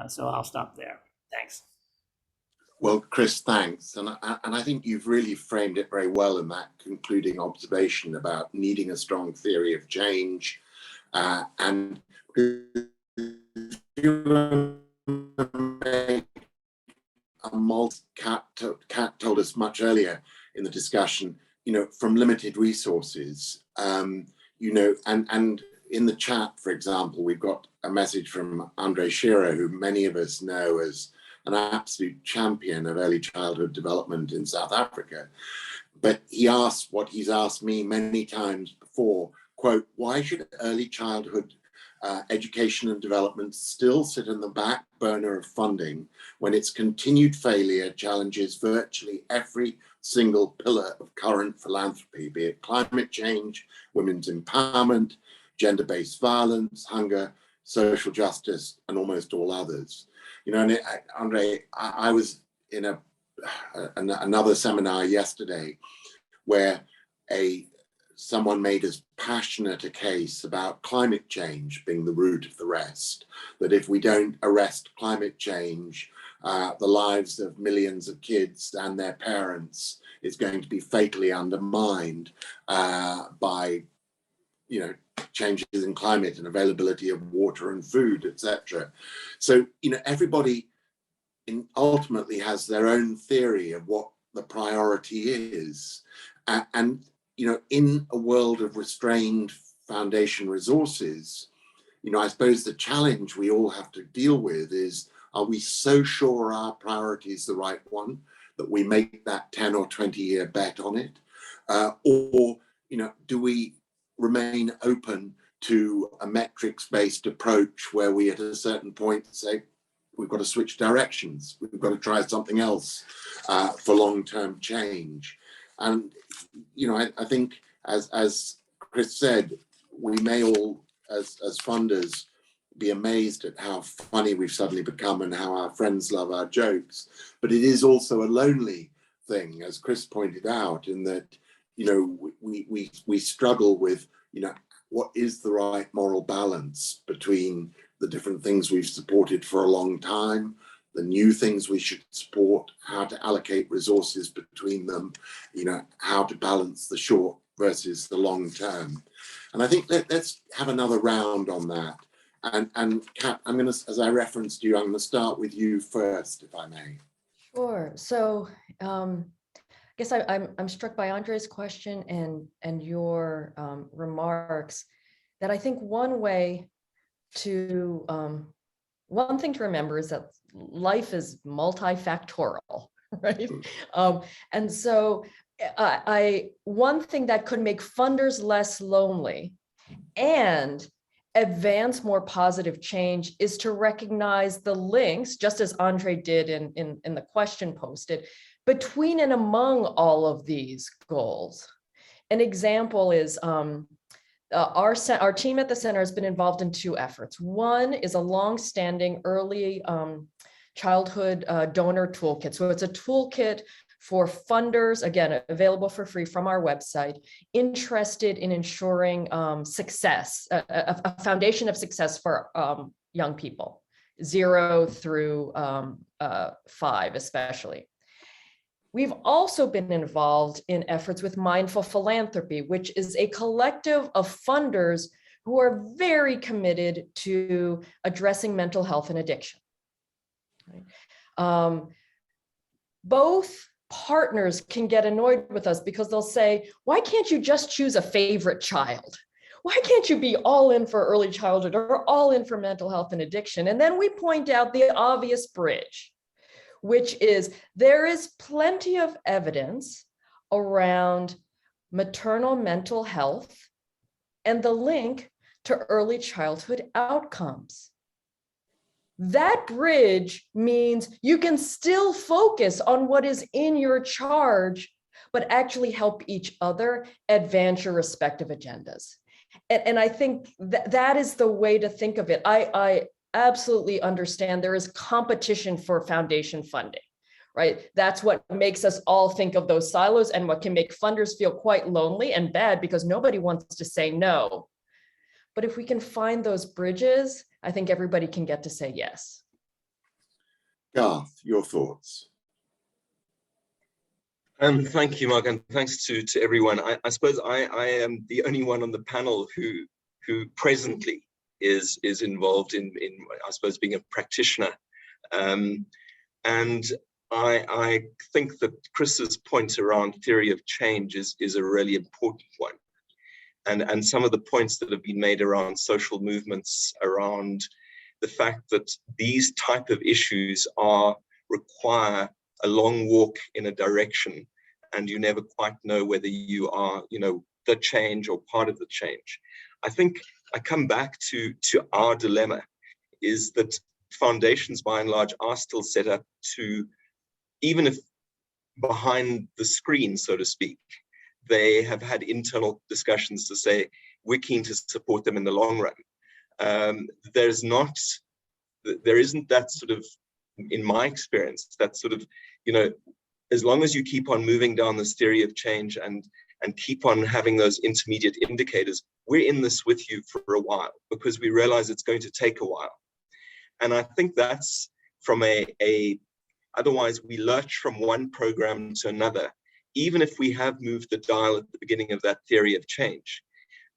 So I'll stop there. Thanks. Well, Chris, thanks. And I think you've really framed it very well in that concluding observation about needing a strong theory of change. And Kat told us much earlier in the discussion, from limited resources, and in the chat, for example, we've got a message from Andre Shearer, who many of us know as an absolute champion of early childhood development in South Africa. But he asked what he's asked me many times before, quote, why should early childhood education and development still sit in the back burner of funding when its continued failure challenges virtually every single pillar of current philanthropy, be it climate change, women's empowerment, gender-based violence, hunger, social justice, and almost all others. And Andre, I was in another seminar yesterday where someone made as passionate a case about climate change being the root of the rest, that if we don't arrest climate change, the lives of millions of kids and their parents is going to be fatally undermined by changes in climate and availability of water and food, etc. So, everybody ultimately has their own theory of what the priority is. And, in a world of restrained foundation resources, I suppose the challenge we all have to deal with is, are we so sure our priority is the right one that we make that 10 or 20 year bet on it? Or, do we remain open to a metrics-based approach where we at a certain point say, we've got to switch directions, we've got to try something else for long-term change? And, I think as Chris said, we may all, as funders, be amazed at how funny we've suddenly become and how our friends love our jokes. But it is also a lonely thing, as Chris pointed out, in that, we struggle with, what is the right moral balance between the different things we've supported for a long time, the new things we should support, how to allocate resources between them, how to balance the short versus the long term. And I think let's have another round on that. And Kat, as I referenced you, I'm going to start with you first, if I may. Sure. So I guess I'm struck by Andre's question and your remarks that I think one thing to remember is that life is multifactorial, right? And so one thing that could make funders less lonely and advance more positive change is to recognize the links, just as Andre did in the question posted, between and among all of these goals. An example is our team at the center has been involved in two efforts. One is a long-standing early childhood donor toolkit. So it's a toolkit for funders, again, available for free from our website, interested in ensuring success, a foundation of success for young people, 0 through 5 especially. We've also been involved in efforts with Mindful Philanthropy, which is a collective of funders who are very committed to addressing mental health and addiction. Right? Both partners can get annoyed with us because they'll say, why can't you just choose a favorite child? Why can't you be all in for early childhood or all in for mental health and addiction? And then we point out the obvious bridge, which is there is plenty of evidence around maternal mental health and the link to early childhood outcomes. That bridge means you can still focus on what is in your charge, but actually help each other advance your respective agendas. And I think that is the way to think of it. I absolutely understand there is competition for foundation funding, right? That's what makes us all think of those silos and what can make funders feel quite lonely and bad because nobody wants to say no. But if we can find those bridges, I think everybody can get to say yes. Garth, your thoughts? Thank you, Mark, and thanks to everyone. I suppose I am the only one on the panel who presently is involved in I suppose being a practitioner, and I think that Chris's point around theory of change is a really important one. And some of the points that have been made around social movements, around the fact that these type of issues require a long walk in a direction, and you never quite know whether you are, the change or part of the change. I think I come back to our dilemma is that foundations, by and large, are still set up to, even if behind the screen, so to speak, they have had internal discussions to say, we're keen to support them in the long run. There isn't that sort of, in my experience, that sort of, as long as you keep on moving down this theory of change and keep on having those intermediate indicators, we're in this with you for a while because we realize it's going to take a while. And I think that's from otherwise we lurch from one program to another, even if we have moved the dial at the beginning of that theory of change.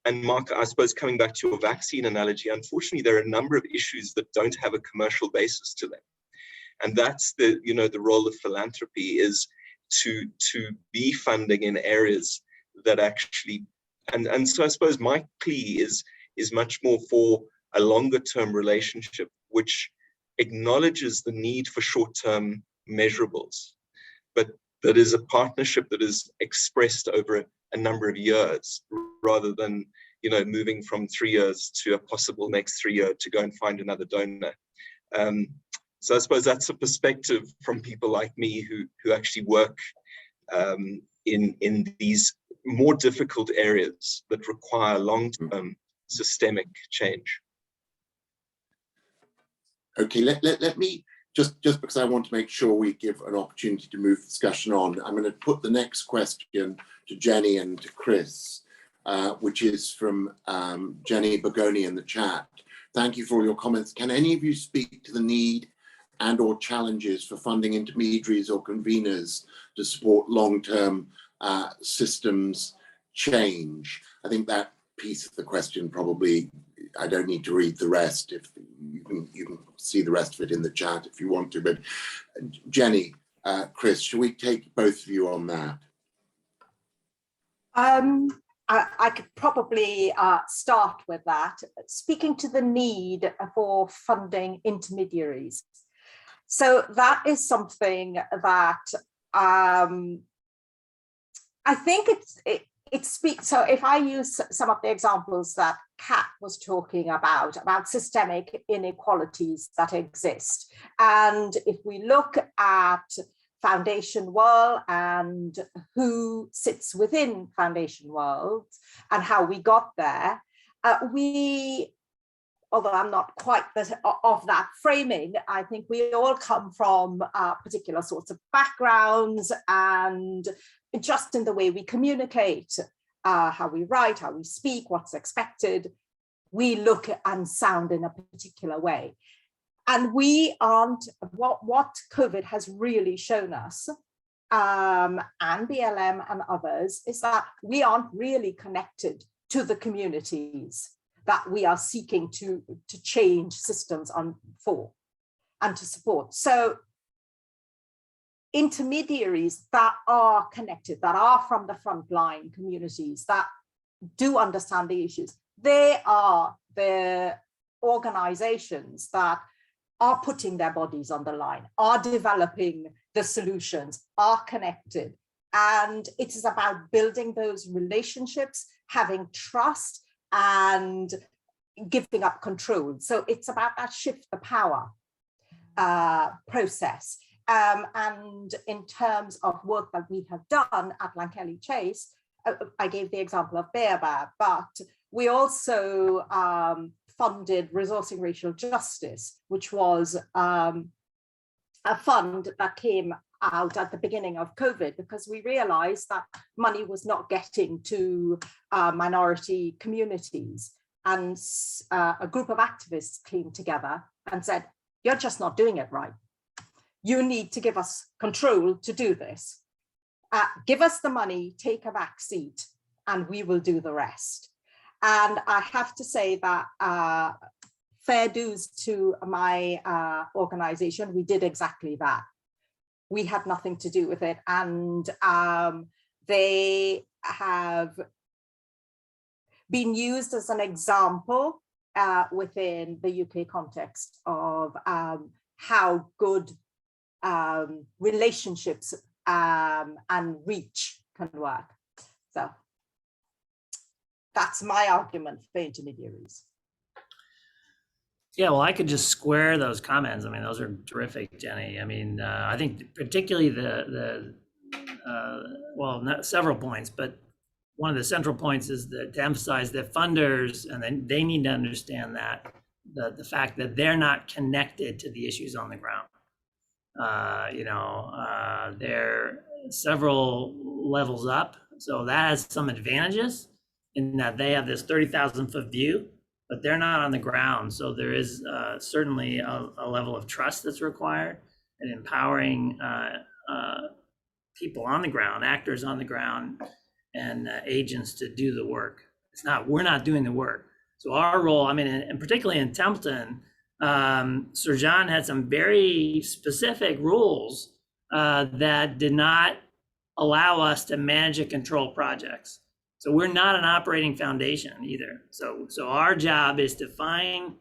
And Mark, I suppose coming back to your vaccine analogy, unfortunately, there are a number of issues that don't have a commercial basis to them. And that's the role of philanthropy is to be funding in areas that actually, and so I suppose my plea is much more for a longer term relationship, which acknowledges the need for short-term measurables, but that is a partnership that is expressed over a number of years rather than, moving from 3 years to a possible next 3 year to go and find another donor. So I suppose that's a perspective from people like me who actually work in these more difficult areas that require long-term systemic change. Okay, let me just because I want to make sure we give an opportunity to move the discussion on, I'm going to put the next question to Jenny and to Chris, which is from Jenny Bogoni in the chat. Thank you for all your comments. Can any of you speak to the need and or challenges for funding intermediaries or conveners to support long-term systems change? I think that piece of the question probably, I don't need to read the rest. If you can see the rest of it in the chat if you want to, but Jenny, Chris, shall we take both of you on that? I could probably start with that, speaking to the need for funding intermediaries. So that is something that I think it speaks. So if I use some of the examples that Kat was talking about systemic inequalities that exist, and if we look at Foundation World and who sits within Foundation World and how we got there, although I'm not quite of that framing, I think we all come from particular sorts of backgrounds, and just in the way we communicate, how we write, how we speak, what's expected, we look and sound in a particular way. And we aren't, what COVID has really shown us, and BLM and others, is that we aren't really connected to the communities that we are seeking to change systems for and to support. So intermediaries that are connected, that are from the frontline communities, that do understand the issues, they are the organizations that are putting their bodies on the line, are developing the solutions, are connected. And it is about building those relationships, having trust, and giving up control. So it's about that shift the power process. And in terms of work that we have done at Lankelly Chase, I gave the example of Baobab, but we also funded Resourcing Racial Justice, which was a fund that came out at the beginning of COVID, because we realized that money was not getting to minority communities. And a group of activists came together and said, you're just not doing it right. You need to give us control to do this. Give us the money, take a back seat, and we will do the rest. And I have to say that fair dues to my organization, we did exactly that. We had nothing to do with it. And they have been used as an example within the UK context of how good relationships and reach can work. So that's my argument for intermediaries. Yeah, well, I could just square those comments. I mean, those are terrific, Jenny. I mean, I think particularly several points, but one of the central points is that to emphasize that funders, and then they need to understand that the fact that they're not connected to the issues on the ground. They're several levels up, so that has some advantages in that they have this 30,000-foot view, but they're not on the ground. So there is certainly a level of trust that's required, and empowering people on the ground, actors on the ground, and agents to do the work. We're not doing the work. So our role, I mean, and particularly in Templeton, Sir John had some very specific rules that did not allow us to manage and control projects. So we're not an operating foundation either. So our job is to find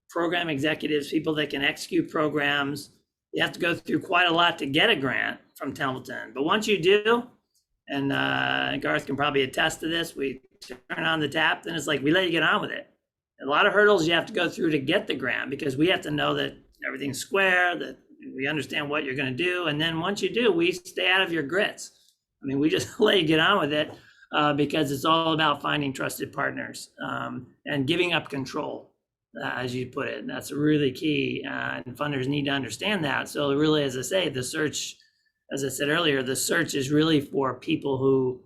program executives, people that can execute programs. You have to go through quite a lot to get a grant from Templeton. But once you do, and Garth can probably attest to this, we turn on the tap, then it's like we let you get on with it. A lot of hurdles you have to go through to get the grant, because we have to know that everything's square, that we understand what you're going to do. And then once you do, we stay out of your grits. I mean, we just let you get on with it because it's all about finding trusted partners and giving up control, as you put it. And that's really key. And funders need to understand that. So really, as I say, the search, as I said earlier, the search is really for people who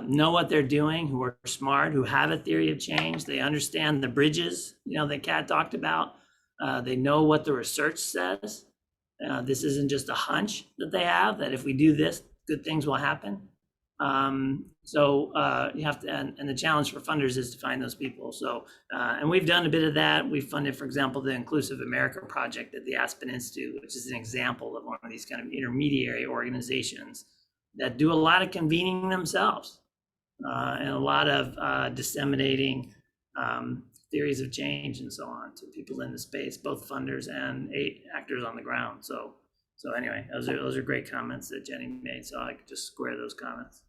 know what they're doing, who are smart, who have a theory of change. They understand the bridges, that Kat talked about. They know what the research says. This isn't just a hunch that they have, that if we do this, good things will happen. You have to, and the challenge for funders is to find those people. So, and we've done a bit of that. We've funded, for example, the Inclusive America Project at the Aspen Institute, which is an example of one of these kind of intermediary organizations that do a lot of convening themselves and a lot of disseminating theories of change and so on to people in the space, both funders and actors on the ground. So anyway, those are great comments that Jenny made. So I could just square those comments.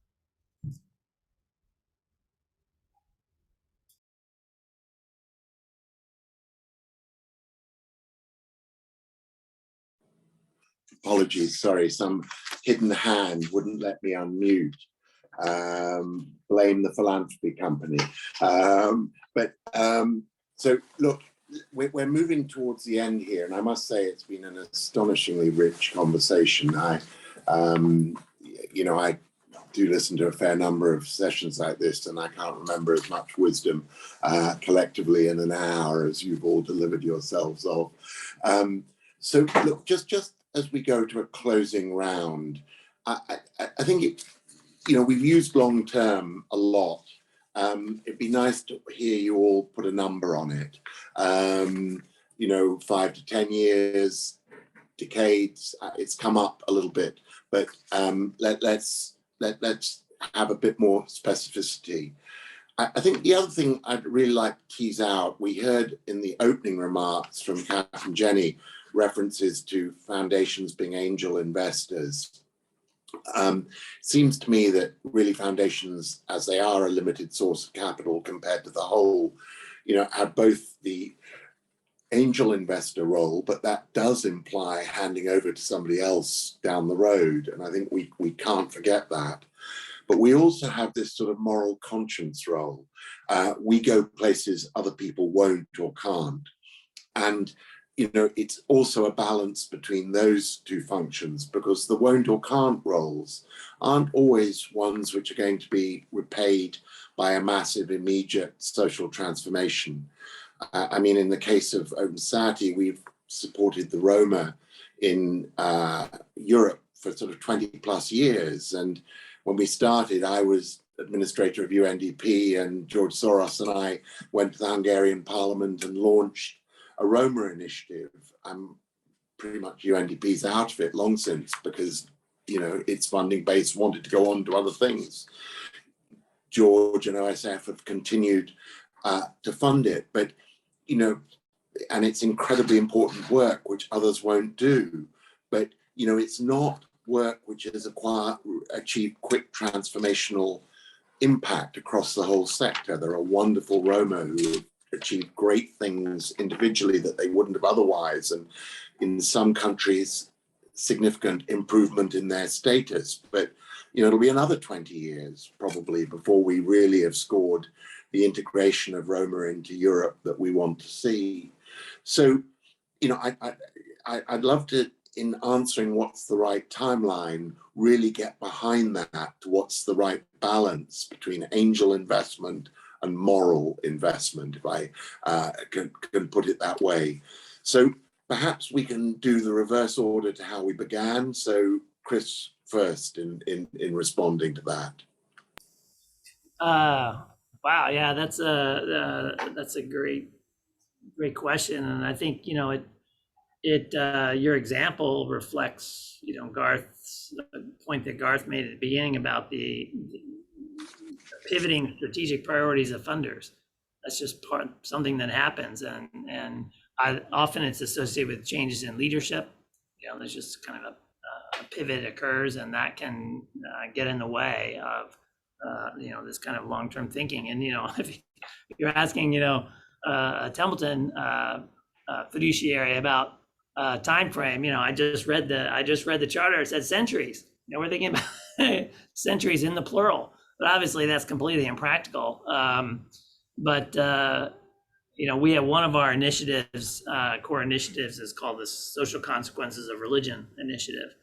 Apologies, sorry, some hidden hand wouldn't let me unmute. Blame the philanthropy company. So look, we're moving towards the end here, and I must say it's been an astonishingly rich conversation. I do listen to a fair number of sessions like this, and I can't remember as much wisdom collectively in an hour as you've all delivered yourselves of. So look, just as we go to a closing round, I think we've used long term a lot. It'd be nice to hear you all put a number on it. 5 to 10 years, decades. It's come up a little bit, but let's have a bit more specificity. I think the other thing I'd really like to tease out, we heard in the opening remarks from Kat and Jenny references to foundations being angel investors. Seems to me that really foundations, as they are a limited source of capital compared to the whole, have both the angel investor role, but that does imply handing over to somebody else down the road. And I think we can't forget that. But we also have this sort of moral conscience role. We go places other people won't or can't. And it's also a balance between those two functions, because the won't or can't roles aren't always ones which are going to be repaid by a massive immediate social transformation. In the case of Open Society, we've supported the Roma in Europe for sort of 20 plus years. And when we started, I was administrator of UNDP, and George Soros and I went to the Hungarian parliament and launched a Roma initiative. Pretty much UNDP's out of it long since, because its funding base wanted to go on to other things. George and OSF have continued to fund it, but and it's incredibly important work which others won't do. But it's not work which has achieved quick transformational impact across the whole sector. There are wonderful Roma who have achieved great things individually that they wouldn't have otherwise, and in some countries significant improvement in their status. But it'll be another 20 years probably before we really have scored the integration of Roma into Europe that we want to see. So I'd love to, in answering what's the right timeline, really get behind that, what's the right balance between angel investment and moral investment, if I can put it that way. So perhaps we can do the reverse order to how we began. So Chris first in responding to that. Wow, yeah, that's a great question, and I think your example reflects Garth's point that Garth made at the beginning about the pivoting strategic priorities of funders. That's just something that happens, and often it's associated with changes in leadership. There's just kind of a pivot occurs, and that can get in the way of this kind of long-term thinking. And if you're asking a Templeton fiduciary about time frame, I just read the charter. It said centuries. We're thinking about centuries in the plural. But obviously that's completely impractical. We have one of our initiatives, core initiatives, is called the Social Consequences of Religion Initiative.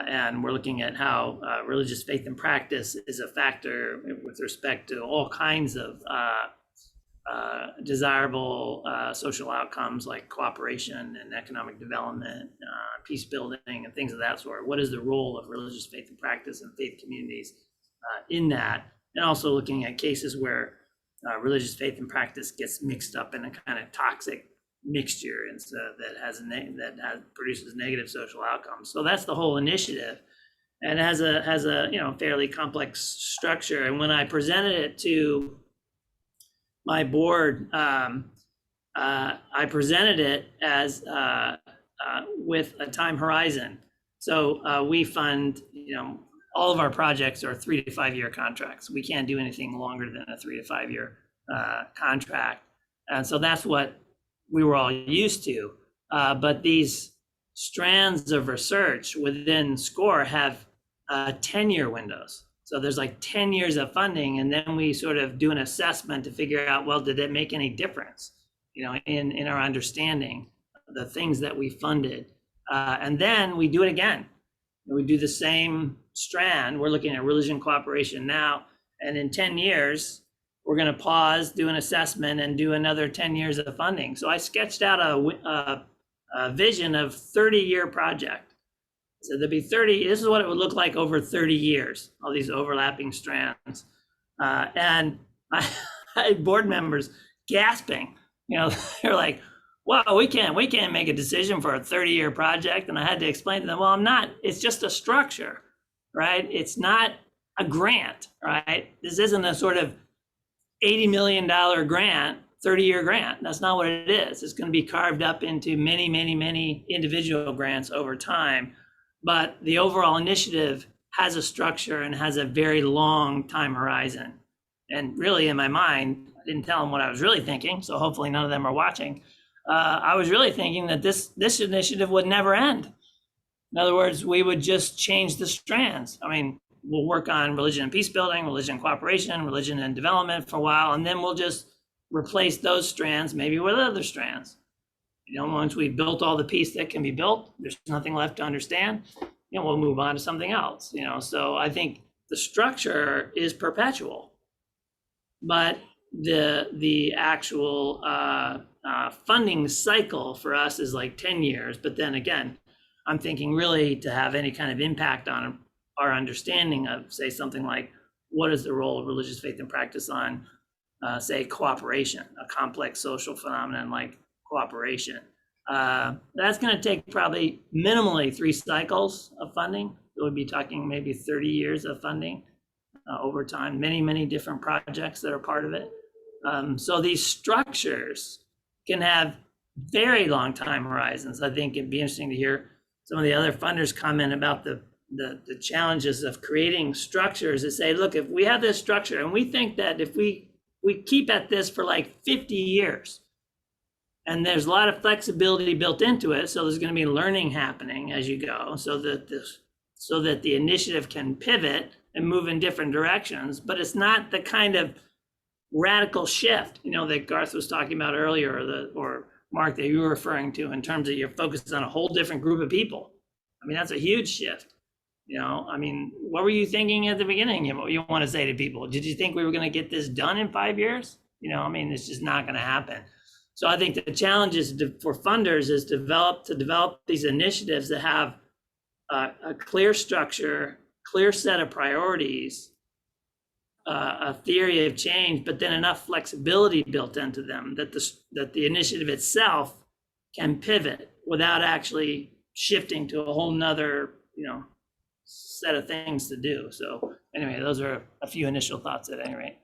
And we're looking at how religious faith and practice is a factor with respect to all kinds of desirable social outcomes like cooperation and economic development, peace building, and things of that sort. What is the role of religious faith and practice in faith communities in that, and also looking at cases where religious faith and practice gets mixed up in a kind of toxic mixture, and so that produces negative social outcomes. So that's the whole initiative, and it has a fairly complex structure. And when I presented it to my board, I presented it as with a time horizon. So we fund, all of our projects are 3 to 5 year contracts. We can't do anything longer than a 3 to 5 year contract. And so that's what we were all used to. But these strands of research within SCORE have 10-year windows. So there's like 10 years of funding, and then we sort of do an assessment to figure out, well, did it make any difference, in our understanding of the things that we funded? And then we do it again. We do the same strand. We're looking at religion cooperation now, and in 10 years, we're going to pause, do an assessment, and do another 10 years of funding. So I sketched out a vision of 30-year project. So there'd be 30, this is what it would look like over 30 years, all these overlapping strands. And I had board members gasping, they're like, well, we can't make a decision for a 30-year project. And I had to explain to them, well, it's just a structure, right? It's not a grant, right? This isn't a sort of $80 million grant, 30-year grant. That's not what it is. It's going to be carved up into many, many, many individual grants over time. But the overall initiative has a structure and has a very long time horizon. And really, in my mind, I didn't tell them what I was really thinking, so hopefully none of them are watching. I was really thinking that this initiative would never end. In other words, we would just change the strands. I mean, we'll work on religion and peace building, religion and cooperation, religion and development for a while, and then we'll just replace those strands maybe with other strands. Once we've built all the peace that can be built, there's nothing left to understand, we'll move on to something else. So I think the structure is perpetual, but the actual funding cycle for us is like 10 years. But then again, I'm thinking really to have any kind of impact on our understanding of, say, something like, what is the role of religious faith and practice on, say, cooperation, a complex social phenomenon like cooperation. That's going to take probably minimally 3 cycles of funding. So we'd be talking maybe 30 years of funding over time, many, many different projects that are part of it. So these structures can have very long time horizons. I think it'd be interesting to hear some of the other funders comment about the challenges of creating structures that say, look, if we have this structure and we think that if we keep at this for like 50 years, and there's a lot of flexibility built into it, so there's going to be learning happening as you go, so that the initiative can pivot and move in different directions. But it's not the kind of radical shift, that Garth was talking about earlier, or Mark, that you were referring to, in terms of you're focused on a whole different group of people. I mean, that's a huge shift. What were you thinking at the beginning? What you want to say to people? Did you think we were going to get this done in 5 years? It's just not going to happen. So I think the challenge is for funders is to develop these initiatives that have a clear structure, clear set of priorities, a theory of change, but then enough flexibility built into them that the initiative itself can pivot without actually shifting to a whole nother, set of things to do. So anyway, those are a few initial thoughts at any rate.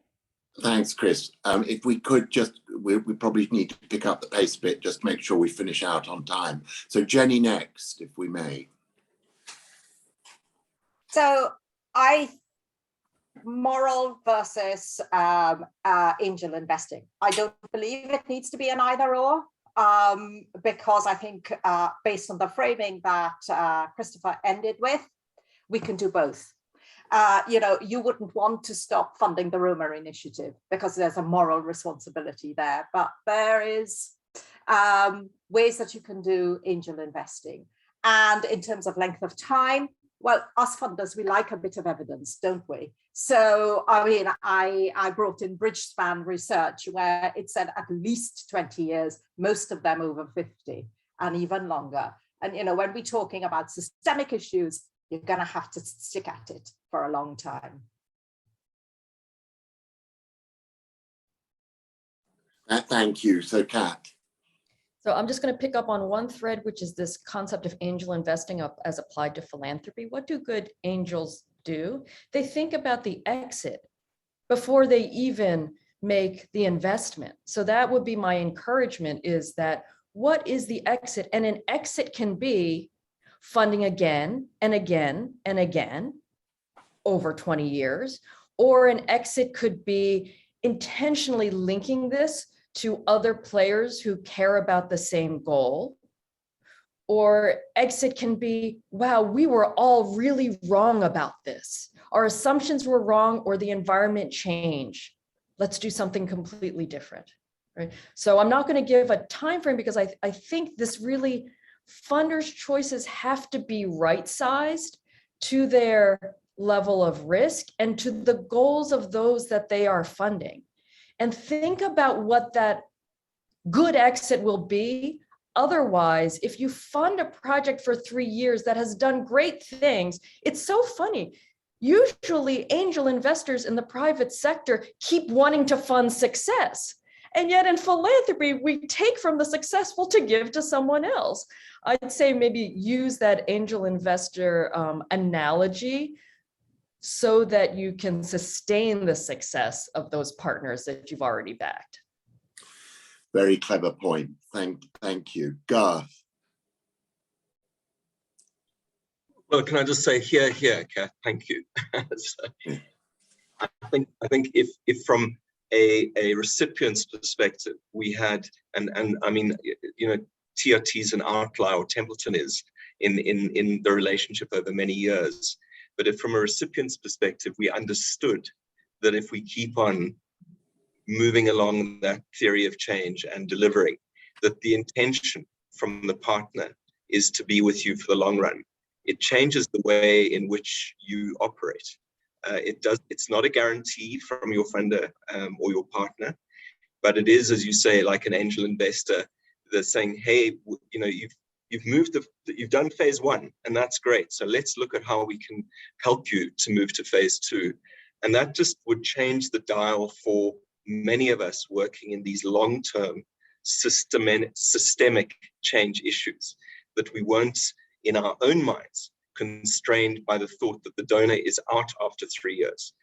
Thanks, Chris. If we could just, we probably need to pick up the pace a bit, just to make sure we finish out on time. So Jenny next, if we may. So moral versus angel investing. I don't believe it needs to be an either or, because I think based on the framing that Christopher ended with, we can do both. You wouldn't want to stop funding the Roma Initiative because there's a moral responsibility there, but there is ways that you can do angel investing. And in terms of length of time, well, us funders, we like a bit of evidence, don't we? So, I brought in Bridgespan research where it said at least 20 years, most of them over 50 and even longer. And, when we're talking about systemic issues, you're going to have to stick at it for a long time. Thank you. So Kat. So I'm just going to pick up on one thread, which is this concept of angel investing up as applied to philanthropy. What do good angels do? They think about the exit before they even make the investment. So that would be my encouragement, is that what is the exit? And an exit can be funding again and again and again over 20 years, or an exit could be intentionally linking this to other players who care about the same goal. Or exit can be, wow, we were all really wrong about this. Our assumptions were wrong, or the environment changed. Let's do something completely different, right? So I'm not going to give a time frame, because I think this really, funders' choices have to be right-sized to their level of risk and to the goals of those that they are funding. And think about what that good exit will be. Otherwise, if you fund a project for 3 years that has done great things, it's so funny. Usually angel investors in the private sector keep wanting to fund success. And yet in philanthropy, we take from the successful to give to someone else. I'd say maybe use that angel investor analogy so that you can sustain the success of those partners that you've already backed. Very clever point. Thank you. Garth. Well, can I just say here, Kat, thank you. So, I think if from a recipient's perspective, we had, and I mean, you know, TRT's an outlier, or Templeton is, in the relationship over many years. But if from a recipient's perspective, we understood that if we keep on moving along that theory of change and delivering, that the intention from the partner is to be with you for the long run. It changes the way in which you operate. It's not a guarantee from your funder or your partner, but it is, as you say, like an angel investor. They're saying, hey, you know, you've done phase 1, and that's great. So let's look at how we can help you to move to phase 2. And that just would change the dial for many of us working in these long-term systemic change issues, that we weren't in our own minds constrained by the thought that the donor is out after 3 years.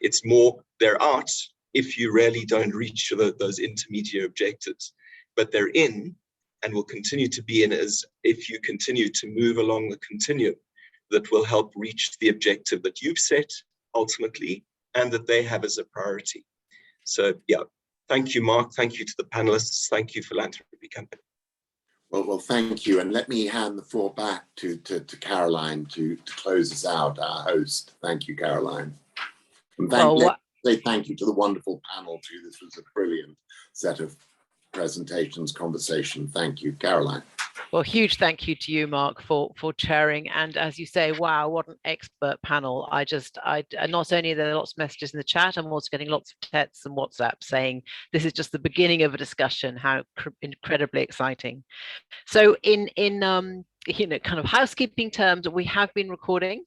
It's more, they're out if you really don't reach those intermediate objectives, but they're in and will continue to be in as if you continue to move along the continuum that will help reach the objective that you've set ultimately and that they have as a priority. So yeah, thank you, Mark. Thank you to the panelists. Thank you, Philanthropy Company. Well, thank you. And let me hand the floor back to Caroline to close us out, our host. Thank you, Caroline. And say thank you to the wonderful panel too. This was a brilliant set of presentations, conversation. Thank you, Caroline. Well, huge thank you to you, Mark, for chairing. And as you say, wow, what an expert panel. I not only are there lots of messages in the chat, I'm also getting lots of texts and WhatsApp saying this is just the beginning of a discussion. How incredibly exciting. So in you know, kind of housekeeping terms, we have been recording.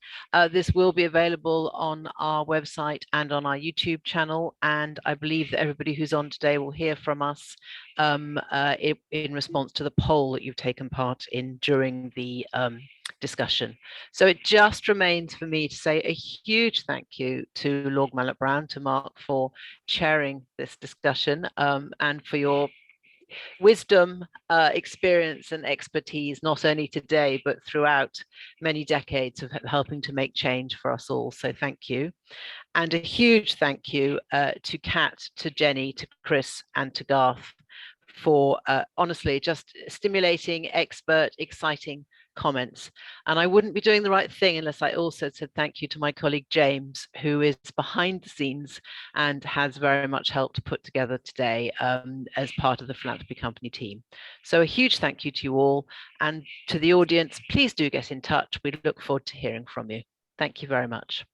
This will be available on our website and on our YouTube channel. And I believe that everybody who's on today will hear from us in response to the poll that you've taken part in during the discussion. So it just remains for me to say a huge thank you to Lord Malloch-Brown, to Mark, for chairing this discussion and for your wisdom, experience and expertise, not only today, but throughout many decades of helping to make change for us all. So thank you. And a huge thank you to Kat, to Jenny, to Chris and to Garth for honestly just stimulating, expert, exciting comments. And I wouldn't be doing the right thing unless I also said thank you to my colleague James, who is behind the scenes and has very much helped put together today as part of the Philanthropy Company team. So a huge thank you to you all, and to the audience, please do get in touch. We look forward to hearing from you. Thank you very much.